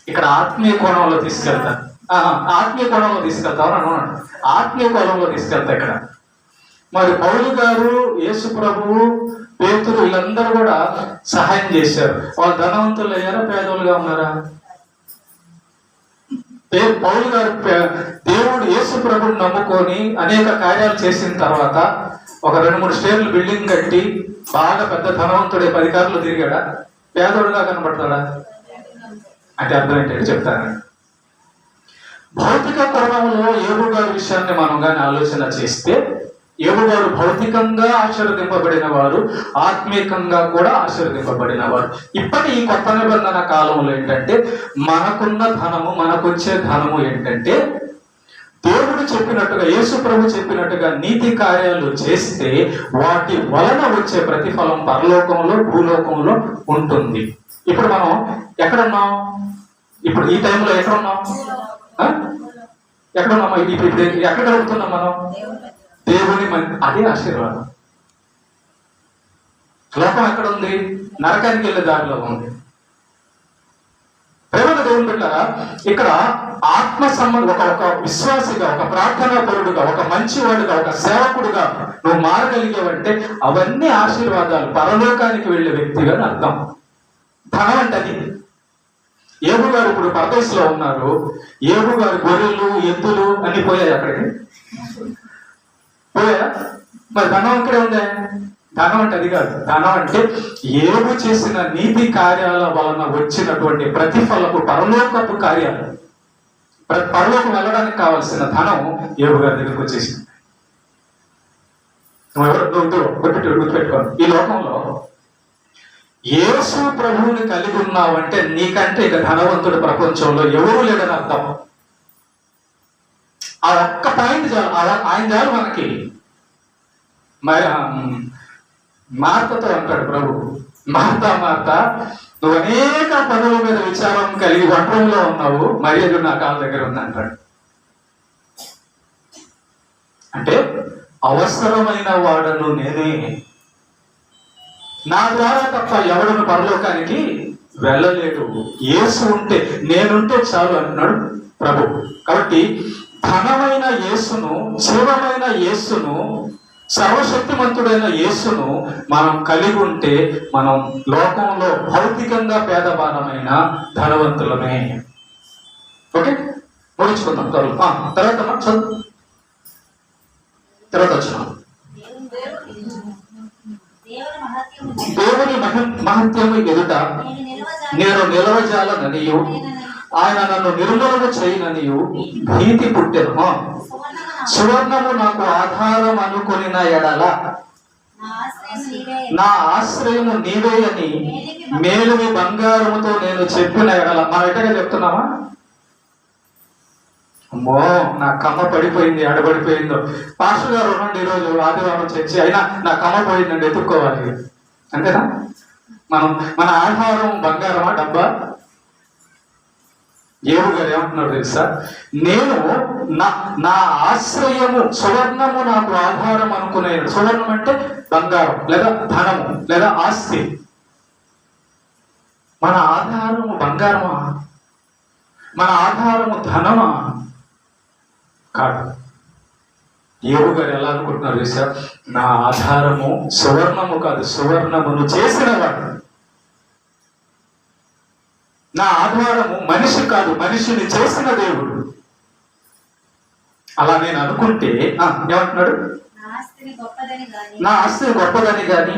ఇక్కడ ఆత్మీయ కోణంలో తీసుకెళ్తాను. ఆత్మీయ కోణంలో తీసుకెళ్తావు అన్నాడు. ఆత్మీయ కోణంలో తీసుకెళ్తా ఇక్కడ. మరి పౌలు గారు, యేసు ప్రభువు, పేతురు వీళ్ళందరూ కూడా సహాయం చేశారు. వాళ్ళు ధనవంతులు అయ్యారా పేదోళ్ళుగా ఉన్నారా? పౌలు గారు దేవుడు యేసు ప్రభుని నమ్ముకొని అనేక కార్యాలు చేసిన తర్వాత ఒక 2-3 స్టేర్లు బిల్డింగ్ కట్టి బాగా పెద్ద ధనవంతుడే 10 కార్లు తిరిగాడా? పేదోడుగా కనబడతాడా? అంటే అర్థం ఏంటంటే చెప్తాను. భౌతిక కోణంలో ఏబు గారి విషయాన్ని మనం కానీ ఆలోచన చేస్తే ఏబు గారు భౌతికంగా ఆశీర్వదింపబడిన వారు, ఆత్మీయంగా కూడా ఆశీర్వదింపబడిన వారు. ఇప్పటి ఈ కొత్త నిబంధన కాలంలో ఏంటంటే మనకున్న ధనము, మనకొచ్చే ధనము ఏంటంటే దేవుడు చెప్పినట్టుగా, యేసు ప్రభు చెప్పినట్టుగా నీతి కార్యాలు చేస్తే వాటి వలన వచ్చే ప్రతిఫలం పరలోకంలో, భూలోకంలో ఉంటుంది. ఇప్పుడు మనం ఎక్కడున్నాం? ఇప్పుడు ఈ టైంలో ఎక్కడున్నాం? ఎక్కడున్నాం? ఇప్పుడు ఎక్కడ గడుపుతున్నాం మనం? దేవుని అదే ఆశీర్వాదం. లోకం ఎక్కడ ఉంది? నరకానికి వెళ్ళే దారిలో ఉంది. ప్రేమల దేవుని బిడ్డలారా, ఇక్కడ ఆత్మ సంబంధం ఒక విశ్వాసిగా, ఒక ప్రార్థనా పరుడుగా, ఒక మంచివాడుగా, ఒక సేవకుడుగా నువ్వు మారగలిగావంటే అవన్నీ ఆశీర్వాదాలు, పరలోకానికి వెళ్ళే వ్యక్తిగా అర్థం. ధనం అంటే అది. ఏబు గారు ఇప్పుడు పరదేశంలో ఉన్నారు. ఏబు గారు గొర్రెలు, ఎద్దులు అన్ని పోయాయి. అక్కడికి పోయా? మరి ధనం ఇక్కడే ఉందా? ధనం అంటే అది కాదు. ధనం అంటే ఏబు చేసిన నీతి కార్యాల వలన వచ్చినటువంటి ప్రతిఫలపు పరలోకపు కార్యాలు. పరలోకం వెళ్ళడానికి కావాల్సిన ధనం ఏబు గారి దగ్గరకు వచ్చేసింది. గుర్తుపెట్టుకోండి, ఈ లోకంలో యేసు ప్రభువుని కలిగి ఉన్నావంటే నీకంటే ఇక ధనవంతుడు ప్రపంచంలో ఎవరూ లేదని అర్థం. ఆ ఒక్క పాయింట్ చాలు. ఆయన చాలు మనకి. మరి మార్తతో అంటాడు ప్రభు, మార్త నువ్వు అనేక పనుల మీద విచారం కలిగి వంటంలో ఉన్నావు, మర్యాద నా కాళ్ళ దగ్గర ఉంది అంటాడు. అంటే అవసరమైన వాడను నేనే, నా ద్వారా తప్ప ఎవడను పరలోకానికి వెళ్ళలేడు. యేసు ఉంటే, నేనుంటే చాలు అంటున్నాడు ప్రభు. కాబట్టి ధనమైన యేసును, జీవమైన యేసును, సర్వశక్తిమంతుడైన యేసును మనం కలిగి ఉంటే మనం లోకంలో భౌతికంగా పేదవారమైన ధనవంతులమే. ఓకే, ముగించుకుందాం. తర్వాత వచ్చిన దేవుని మహత్యము ఎదుట నేను నిలవజాలననియు ఆయన నన్ను నిర్మూలన చేయననియు భీతి పుట్టెను. సువర్ణము నాకు ఆధారం అనుకుని ఎడల నా ఆశ్రయం నీవే. నా ఆశ్రయము నీవే అని మేలువి బంగారముతో నేను చెప్పిన ఎడల. మనం ఎట్టగా చెప్తున్నామా? అమ్మో నా కమ్మ పడిపోయింది, ఆడబడిపోయిందో. పాస్టర్ గారు ఉండండి ఈరోజు ఆదివారం చర్చి, అయినా నా కమ్మ పోయిందండి, ఎత్తుక్కోవాలి. అంతేనా? మన ఆధారం బంగారమా డబ్బా? ఏవు గారు ఏమంటున్నారు తెలుసా? నేను నా ఆశ్రయము సువర్ణము నాకు ఆధారం అనుకునేది. సువర్ణం అంటే బంగారం లేదా ధనము లేదా ఆస్తి. మన ఆధారము బంగారమా? మన ఆధారము ధనమా? కాదు. ఏవు గారు ఎలా అనుకుంటున్నారు తెలుసా? నా ఆధారము సువర్ణము కాదు, సువర్ణమును చేసిన వాడు. నా ఆధారము మనిషి కాదు, మనిషిని చేసిన దేవుడు. అలా నేను అనుకుంటే ఏమంటున్నాడు? నా ఆస్తిని గొప్పదని గాని, నా ఆస్తిని గొప్పదని గాని,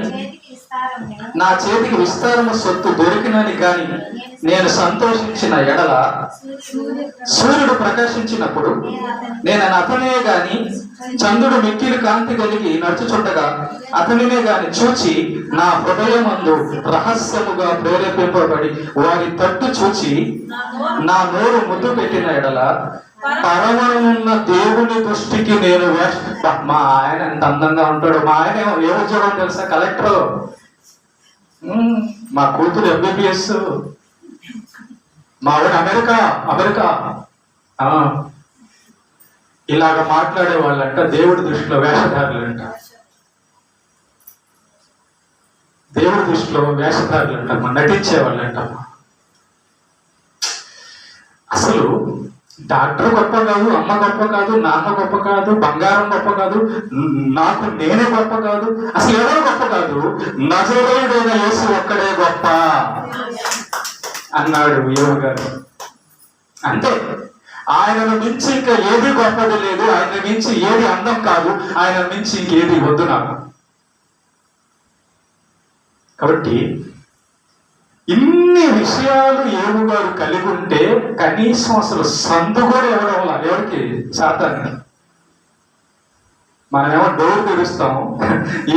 నా చేతికి విస్తారము సొత్తు దొరికినని గాని నేను సంతోషించిన ఎడల, సూర్యుడు ప్రకాశించినప్పుడు నేను అతనే గాని, చంద్రుడు మిక్కిలి కాంతి కలిగి నడుచుచుండగా అతనినే గాని చూచి నా హృదయమందు రహస్యముగా ప్రేరేపింపబడి వారి తట్టు చూచి నా నోరు ముద్దు పెట్టిన ఎడల, పరమనున్న దేవుని దృష్టికి నేను మా ఆయన ఎంత అందంగా ఉంటాడు. మా ఆయన ఏ ఉద్యోగం తెలుసా? కలెక్టర్. మా కూతురు MBBS. మా ఆవిడ అమెరికా. ఇలాగ మాట్లాడే వాళ్ళంట దేవుడి దృష్టిలో వేషధారులంట. దేవుడి దృష్టిలో వేషధారులంట, నటించే వాళ్ళంట. అసలు డాక్టర్ గొప్ప కాదు, అమ్మ గొప్ప కాదు, నాన్న గొప్ప కాదు, బంగారం గొప్ప కాదు, నాకు నేనే గొప్ప కాదు, అసలు ఎవరు గొప్ప కాదు. నజరేయుడైన యేసు ఒక్కడే గొప్ప అన్నాడు యోగ గారు. అంతే. ఆయనను మించి ఇంకా ఏది గొప్పది లేదు, ఆయన మించి ఏది అందం కాదు, ఆయన మించి ఇంకేది వద్దు నాకు. కాబట్టి ఇన్ని విషయాలు ఏవు గారు కలిగి ఉంటే కనీసం అసలు సందు కూడా ఇవ్వడం ఎవరికి? సాతానికి. మనమేమో డోర్ తెరుస్తాము,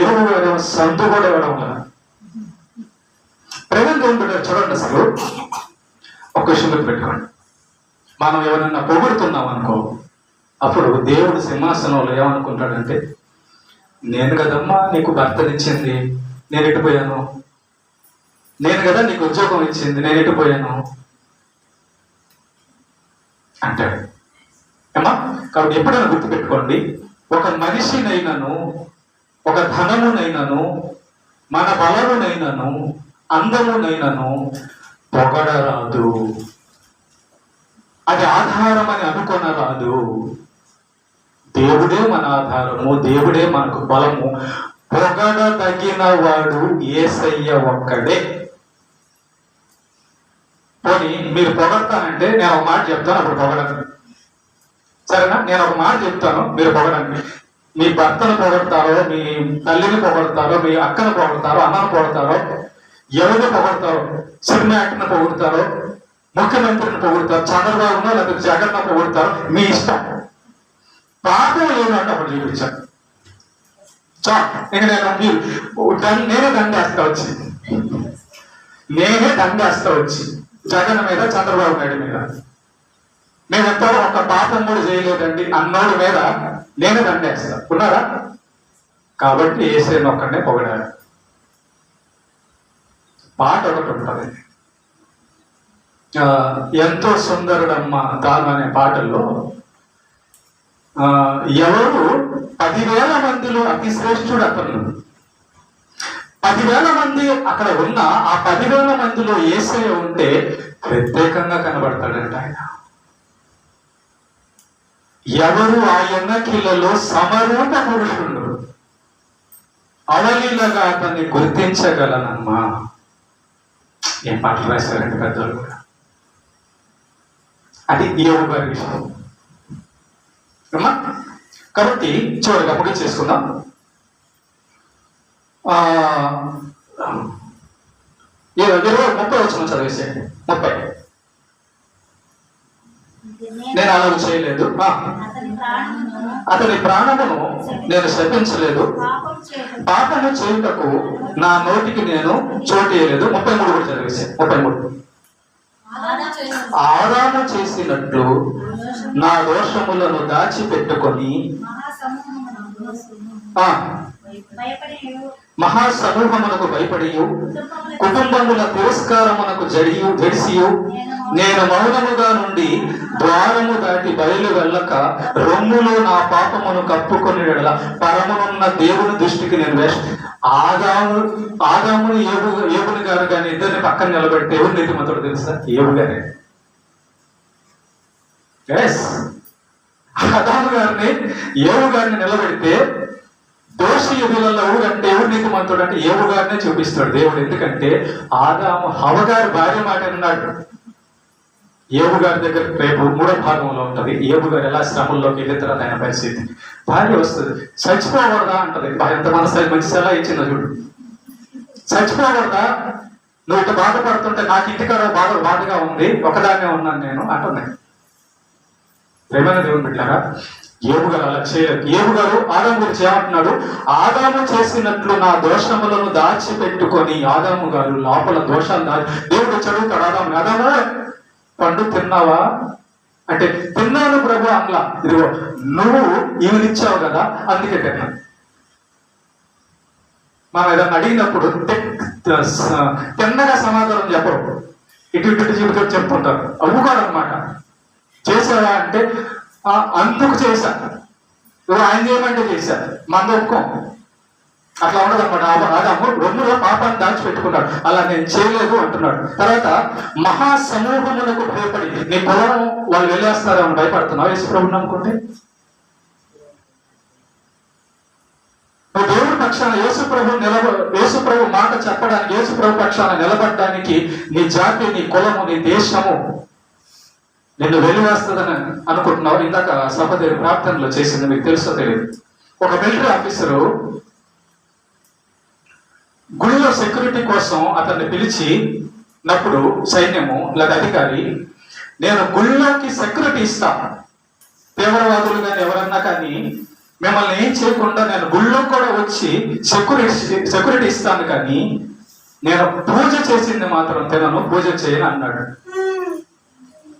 ఏవు గారు ఏమో సందు కూడా ఇవ్వడం వల్ల. ప్రజెంట్ ఏం చూడండి, అసలు ఒక విషయం పెట్టుకోండి. మనం ఎవరైనా పొగుడుతున్నాం అనుకో, అప్పుడు దేవుడు సింహాసనంలో ఏమనుకుంటాడంటే, నేను కదమ్మా నీకు భర్తనిచ్చింది, నేను ఎటుపోయాను, నేను కదా నీకు ఉద్యోగం ఇచ్చింది, నేను ఎటుపోయాను అంటాడు. ఏమా? కాబట్టి ఎప్పుడైనా గుర్తుపెట్టుకోండి, ఒక మనిషినైనాను, ఒక ధనమునైనాను, మన బలమునైనాను, అందమునైనాను పొగడరాదు. అది ఆధారం అని అనుకొనరాదు. దేవుడే మన ఆధారము, దేవుడే మనకు బలము. పొగడదగిన వాడు యేసయ్య ఒక్కడే. పోనీ మీరు పొగడతానంటే నేను ఒక మాట చెప్తాను, అప్పుడు పొగడండి. సరేనా? నేను ఒక మాట చెప్తాను, మీరు పొగడండి. మీ భర్తను పొగడతారో, మీ తల్లిని పొగడతారో, మీ అక్కను పొగడతారో, అన్నను పొగడతారో, ఎవరిని పొగడతారో, సినిమా యాక్టర్ని పొగుడతారో, ముఖ్యమంత్రిని పొగుడతారు, చంద్రబాబునో లేకపోతే జగన్ను పొగుడతారు, మీ ఇష్టం. పాపం ఏమంటే అప్పుడు చూపించాను. ఇక నేనే దండేస్తా వచ్చి జగన్ మీద, చంద్రబాబు నాయుడు మీద. మేమెంతో ఒక పాపం కూడా చేయలేదండి అన్నోడి మీద నేనే దండేస్తా. ఉన్నారా? కాబట్టి యేసయ్యను ఒక్కడే పొగడారు. పాట ఒకటి ఉంటుంది, ఎంతో సుందరుడమ్మ తాను అనే పాటల్లో ఎవరు 10,000 మందిలో అతి శ్రేష్ఠుడు అతను. 10,000 మంది అక్కడ ఉన్న ఆ 10,000 మందిలో యేసయ్య ఉంటే ప్రత్యేకంగా కనబడతాడంట ఆయన. ఎవరు ఆయన కిలలో సమరూప పురుషుడు, అవలీలగా అతన్ని గుర్తించగలనమ్మా. ఏం పాటలు రాశారండి పెద్దలు కూడా. అది యోగు గారి విషయం. కాబట్టి చివరిగా ముగించేసుకుందాం. 30 వచ్చిన చదివేసేయండి. 30. నేను అలా చేయలేదు. అతని ప్రాణమును అతని ప్రాణమును నేను శపించలేదు, పాపం చేయటం పాపము చేయుటకు నా నోటికి నేను చోటేయలేదు. 33 కూడా చదివేసి 33. ఆదాము చేసిన ఆదాము చేసినట్లు నా దోషములను దాచిపెట్టుకొని మహాసమూహమునకు ఆ భయపడి మహాసమూహమునకు భయపడి కుటుంబముల తిరస్కారమునకు జడిసియు నేను మౌనముగా నుండి ద్వారము దాటి బయలు వెళ్ళక రొమ్ములో నా పాపమును కప్పుకొని పరమునున్న దేవుని దృష్టికి నేను ఆదాము ఏబుని గారు కానీ ఇద్దరిని పక్కన నిలబెడితే ఎవరు నీతిమంతుడు తెలుసా? ఏబు గారే. ఆదాము గారిని ఏబు గారిని నిలబెడితే దోషి ఎదులలో ఎవరంటే ఎవరు నీతిమంతుడు అంటే ఏబు గారినే చూపిస్తాడు దేవుడు. ఎందుకంటే ఆదాము హవ్వ గారి భార్య మాట అన్నాడు. ఏబు గారి దగ్గర రేపు 3వ భాగంలో ఉంటది. ఏబు గారు ఎలా శ్రమంలోకి వెళ్ళిద్దరు ఆయన పరిస్థితి. భార్య వస్తుంది, చచ్చిపోకూడదా అంటది. ఎంత మనసు మంచి సలహా ఇచ్చిందో చూడు. చచ్చిపోకూడదా, నువ్వు ఇట్లా బాధపడుతుంటే నాకు ఇంటికాడ బాధగా ఉంది, ఒకదాన్నే ఉన్నాను నేను అంటున్నాయి. ప్రేమైన దేవుని బిడ్డలారా, ఏబు గారు అలా చేయలేదు. ఏబు గారు ఆదాము గురించి ఏమంటున్నాడు? ఆదాము చేసినట్లు నా దోషములను దాచిపెట్టుకొని, ఆదాము గారు లోపల దోషాలు దేవుడు చదువుతాడు ఆదాము, ఆదాము పండు తిన్నావా అంటే తిన్నాను ప్రభు అట్లా. ఇదిగో నువ్వు ఈమెనిచ్చావు కదా అందుకే తిన్నా. మనం ఏదన్నా అడిగినప్పుడు తిన్నగా సమాధానం చెప్పరు, ఇటు ఇటు జీవితం చెప్తుంటారు. అవ్వుగారు అనమాట. చేసావా అంటే అందుకు చేశా, ఆయన చేయమంటే చేశా, మంద ఒప్పుకోం. అట్లా ఉండదు అనమాట. ఆదాము రొమ్ములో పాపాన్ని దాచిపెట్టుకున్నాడు. అలా నేను చేయలేదు అంటున్నాడు. తర్వాత మహాసమూహములకు భయపడి, నీ పొలం వాళ్ళు వెళ్ళేస్తారని భయపడుతున్నావు యేసు ప్రభుని అనుకుంటే? నువ్వు దేవుడి పక్షాన యేసు ప్రభు మాట చెప్పడానికి, యేసు ప్రభు పక్షాన నిలబడడానికి నీ జాతి, నీ కులము, నీ దేశము నిన్ను వెలివేస్తుందని అనుకుంటున్నావు. ఇందాక సహోదరి ప్రార్థనలో చేసింది మీకు తెలుసో తెలియదు. ఒక మిలిటరీ ఆఫీసరు గుడిలో సెక్యూరిటీ కోసం అతన్ని పిలిచినప్పుడు సైన్యము లేదా అధికారి, నేను గుళ్ళోకి సెక్యూరిటీ ఇస్తా, తీవ్రవాదులు కానీ ఎవరన్నా కానీ మిమ్మల్ని ఏం చేయకుండా నేను గుళ్ళో కూడా వచ్చి సెక్యూరిటీ ఇస్తాను, కానీ నేను పూజ చేసింది మాత్రం తినను, పూజ చేయను అన్నాడు.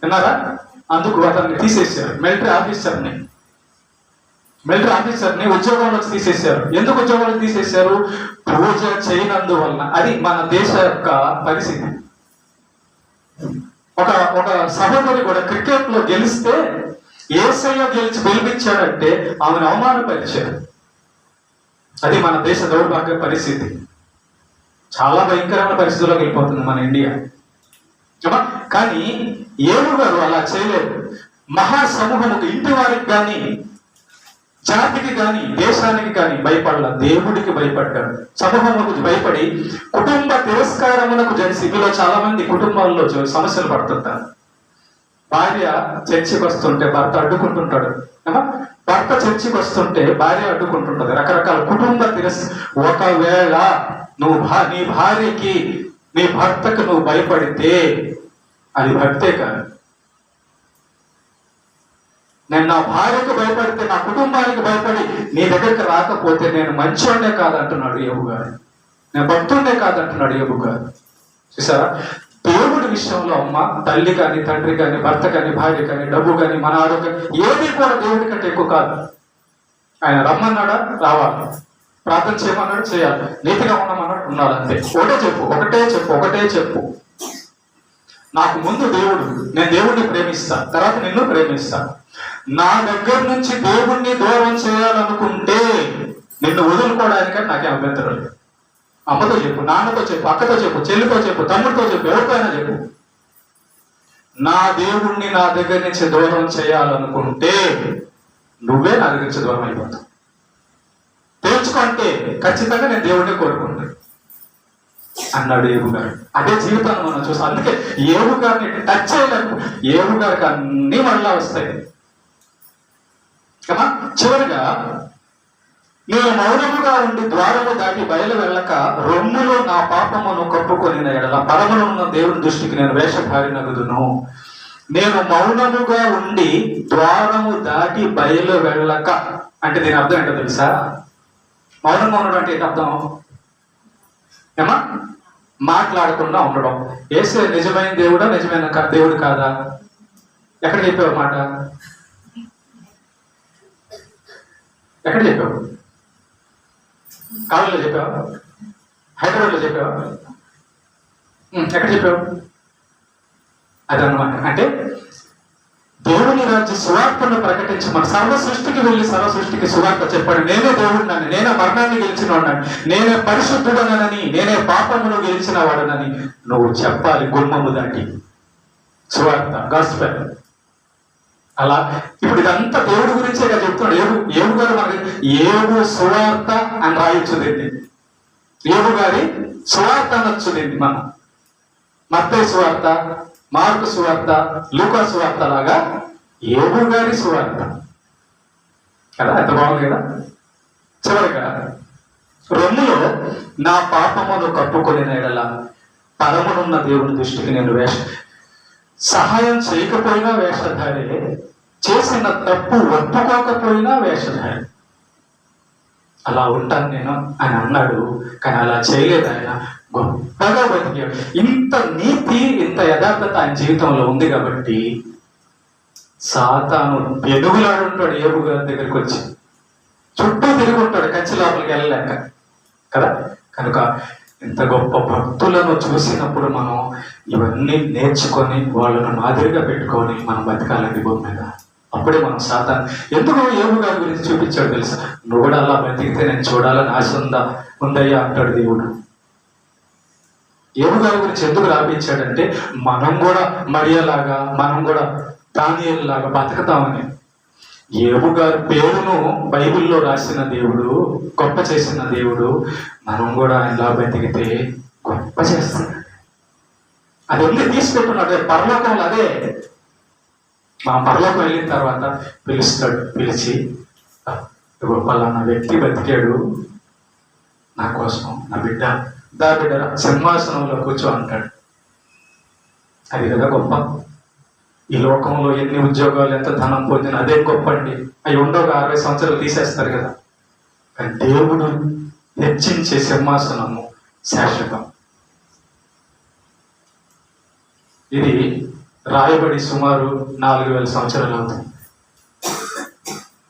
విన్నారా? అందుకు అతన్ని తీసేశారు. మిలిటరీ ఆఫీసర్ని ఉద్యోగంలో తీసేశారు. ఎందుకు ఉద్యోగంలో తీసేశారు? పూజ చేయనందువలన. అది మన దేశ యొక్క పరిస్థితి. ఒక సహోదరి కూడా క్రికెట్ లో గెలిస్తే యేసయ్య గెలిపించాడంటే ఆమెను అవమానపరిచారు. అది మన దేశ దౌర్భాగ్య పరిస్థితి. చాలా భయంకరమైన పరిస్థితుల్లోకి వెళ్ళిపోతుంది మన ఇండియా. కానీ ఏబు గారు అలా చేయలేదు. మహాసమూహముకు, ఇంటి వారికి కానీ, జాతికి కానీ, దేశానికి కానీ భయపడాల, దేవుడికి భయపడ్డాడు. సమూహములకు భయపడి కుటుంబ తిరస్కారములకు జడిసి. మీలో చాలా మంది కుటుంబాల్లో సమస్యలు పడుతుంటారు. భార్య చర్చికి వస్తుంటే భర్త అడ్డుకుంటుంటాడు. భర్త చర్చికి వస్తుంటే భార్య అడ్డుకుంటుంటది. రకరకాల కుటుంబ ఒకవేళ నువ్వు నీ భార్యకి, నీ భర్తకు నువ్వు భయపడితే అది భక్తే కాదు. నేను నా భార్యకు భయపడితే, నా కుటుంబానికి భయపడి నీ దగ్గరికి రాకపోతే నేను మంచోడే కాదంటున్నాడు ఏబు గారు, నేను భక్తుడే కాదంటున్నాడు ఏబు గారు. చూసారా? దేవుడి విషయంలో అమ్మ, తల్లి కానీ, తండ్రి కానీ, భర్త కానీ, భార్య కానీ, డబ్బు కానీ, మన ఆరోగ్యం ఏది కూడా దేవుడి కంటే ఎక్కువ కాదు. ఆయన రమ్మన్నాడా రావాలి, ప్రార్థన చేయమన్నాడు చేయాలి, నీతిగా ఉండమన్నాడు ఉండాలంతే. ఒకటే చెప్పు. నాకు ముందు దేవుడు, నేను దేవుడిని ప్రేమిస్తా, తర్వాత నిన్ను ప్రేమిస్తా. నా దగ్గర నుంచి దేవుణ్ణి దూరం చేయాలనుకుంటే నిన్ను వదులుకోవడానికంటే నాకే అభ్యంతరం లేదు. అమ్మతో చెప్పు, నాన్నతో చెప్పు, అక్కతో చెప్పు, చెల్లితో చెప్పు, తమ్ముడితో చెప్పు, ఎవరికైనా చెప్పు. నా దేవుణ్ణి నా దగ్గర నుంచి దూరం చేయాలనుకుంటే నువ్వే నా దగ్గర నుంచి దూరం అయిపోతావు. తెలుసుకుంటే ఖచ్చితంగా నేను దేవుడిని కోరుకుంటాను అన్నాడు ఏబు గారు. అదే జీవితాన్ని మనం చూస్తాం. అందుకే ఏబు గారిని టచ్ చేయలేము. ఏబు గారికి అన్ని మళ్ళా వస్తాయి కదా. చివరిగా, నేను మౌనముగా ఉండి ద్వారము దాటి బయలు వెళ్ళక రొమ్ములో నా పాపమును కప్పుకొని ఎడల పరమునున్న దేవుని దృష్టికి నేను వేషధారినగుదును. నేను మౌనముగా ఉండి ద్వారము దాటి బయలు వెళ్ళక అంటే దీని అర్థం ఏంటో తెలుసా? మౌనంగా ఉండడం అంటే ఏంటి అర్థం? ఏమా మాట్లాడకుండా ఉండడం. యేసు నిజమైన దేవుడా, నిజమైన దేవుడు కాదా? ఎక్కడ చెప్పావు మాట? ఎక్కడ చెప్పావు? కాలంలో చెప్పావా? హైదరాబాద్లో చెప్పావా? ఎక్కడ చెప్పావు? అదనమాట. అంటే దేవుని రాజ్య సువార్తను ప్రకటించమని సర్వ సృష్టికి వెళ్ళి సర్వ సృష్టికి సువార్త చెప్పాడు. నేనే దేవుడినని, నేనే మరణాన్ని గెలిచిన వాడినని, నేనే పరిశుద్ధుడనని, నేనే పాపమును గెలిచిన వాడనని నువ్వు చెప్పాలి గుమ్మము దాటి. సువార్త, గాస్పెల్. అలా ఇప్పుడు ఇదంతా దేవుడి గురించేగా చెప్తున్నాడు. ఏబు గారు మనకి ఏబు సువార్త అని రాయొచ్చుదండి. ఏబు గారి సువార్త అనొచ్చుదండి. మనం మత్తయి సువార్త, మార్కు సువార్త, లూకా సువార్త లాగా ఏబు గారి సువార్త కదా. ఎంత బాగుంది కదా. చివరిగా రొమ్ములో నా పాపమును కప్పుకొని ఎడల పరమునున్న దేవుని దృష్టికి నేను సహాయం చేయకపోయినా వేషధారే, చేసిన తప్పు ఒప్పుకోకపోయినా వేషధారే. అలా ఉంటాను నేను అని అన్నాడు. కానీ అలా చేయలేదు ఆయన. గొప్పగా బతికాడు. ఇంత నీతి, ఇంత యథార్థత ఆయన జీవితంలో ఉంది కాబట్టి సాతాను ఎదుగులాడుంటాడు ఏబు గారి దగ్గరికి వచ్చి. చుట్టూ తిరిగి ఉంటాడు కంచి లోపలికి వెళ్ళలేక కదా. కనుక ఇంత గొప్ప భక్తులను చూసినప్పుడు మనం ఇవన్నీ నేర్చుకొని వాళ్ళను మాదిరిగా పెట్టుకొని మనం బతకాలండి భూమి మీద. అప్పుడే మనం సాతాను ఎందుకు ఏబు గారి గురించి చూపించాడు తెలుసా? నువ్వు కూడా అలా బతికితే నేను చూడాలని ఆశ ఉందయ్యా అంటాడు దేవుడు. ఏబు గారి గురించి ఎందుకు రాపించాడంటే మనం కూడా మరియలాగా, మనం కూడా దానియేలు లాగా బతుకుతామని. ఏబు గారి పేరును బైబిల్లో రాసిన దేవుడు, గొప్ప చేసిన దేవుడు, మనం కూడా ఆయనలా బతికితే గొప్ప చేస్తాడు. అది ఉంది తీసుకుంటున్నాడు పరలోకంలో. అదే మా పరలోకం వెళ్ళిన తర్వాత పిలుస్తాడు. పిలిచి పలానా వ్యక్తి బతికాడు నా కోసం, నా బిడ్డ బిడ్డ సింహాసనంలో కూర్చో అంటాడు. అది కదా గొప్ప. ఈ లోకంలో ఎన్ని ఉద్యోగాలు, ఎంత ధనం పొందిన అదే గొప్ప అండి. అవి ఉండవు, 60 సంవత్సరాలు తీసేస్తారు కదా. కానీ దేవుడు హెచ్చించే సింహాసనము శాశ్వతం. ఇది రాయబడి సుమారు 4000 సంవత్సరాలు అవుతుంది.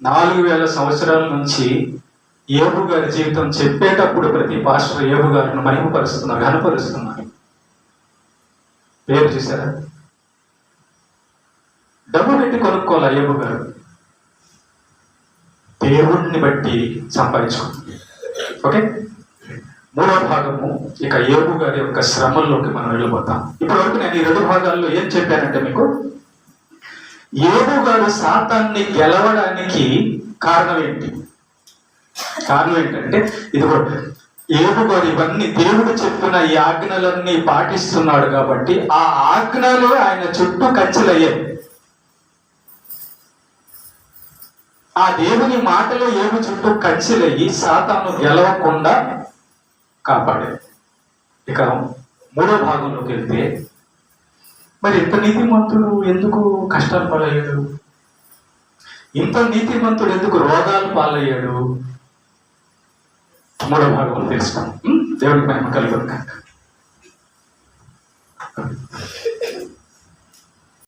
4000 సంవత్సరాల నుంచి ఏబు గారి జీవితం చెప్పేటప్పుడు ప్రతి పాస్టర్ ఏబు గారిని మహిమపరుస్తున్నారు, ఘనపరుస్తున్నారు. పేరు చూసారా? డబ్బు పెట్టి కొనుక్కోవాలా ఏబు గారు? దేవుణ్ణి బట్టి సంపాదించుకుంటుంది. ఓకే, మూడవ భాగము ఇక ఏబు గారి యొక్క శ్రమల్లోకి మనం వెళ్ళిపోతాం. ఇప్పటి వరకు నేను ఈ 2 భాగాల్లో ఏం చెప్పానంటే మీకు, ఏబు గారు సాతాన్ని గెలవడానికి కారణం ఏంటి? కారణం ఏంటంటే ఇదిగో ఏబు గారు ఇవన్నీ దేవుడు చెప్పిన ఈ ఆజ్ఞలన్నీ పాటిస్తున్నాడు కాబట్టి ఆ ఆజ్ఞలు ఆయన చుట్టూ కంచెలయ్యాయి. ఆ దేవుని మాటలో ఏబు చుట్టూ కంచెలయ్యి సాతాను గెలవకుండా కాపాడాడు. ఇక మూడో భాగంలోకి వెళ్తే, మరి ఇంత నీతిమంతుడు ఎందుకు కష్టాలు పాలయ్యాడు? ఇంత నీతిమంతుడు ఎందుకు రోగాలు పాలయ్యాడు? మూడో భాగంలో తెలుసుకున్నాం. దేవుడికి మహిమ కలుగును కాక.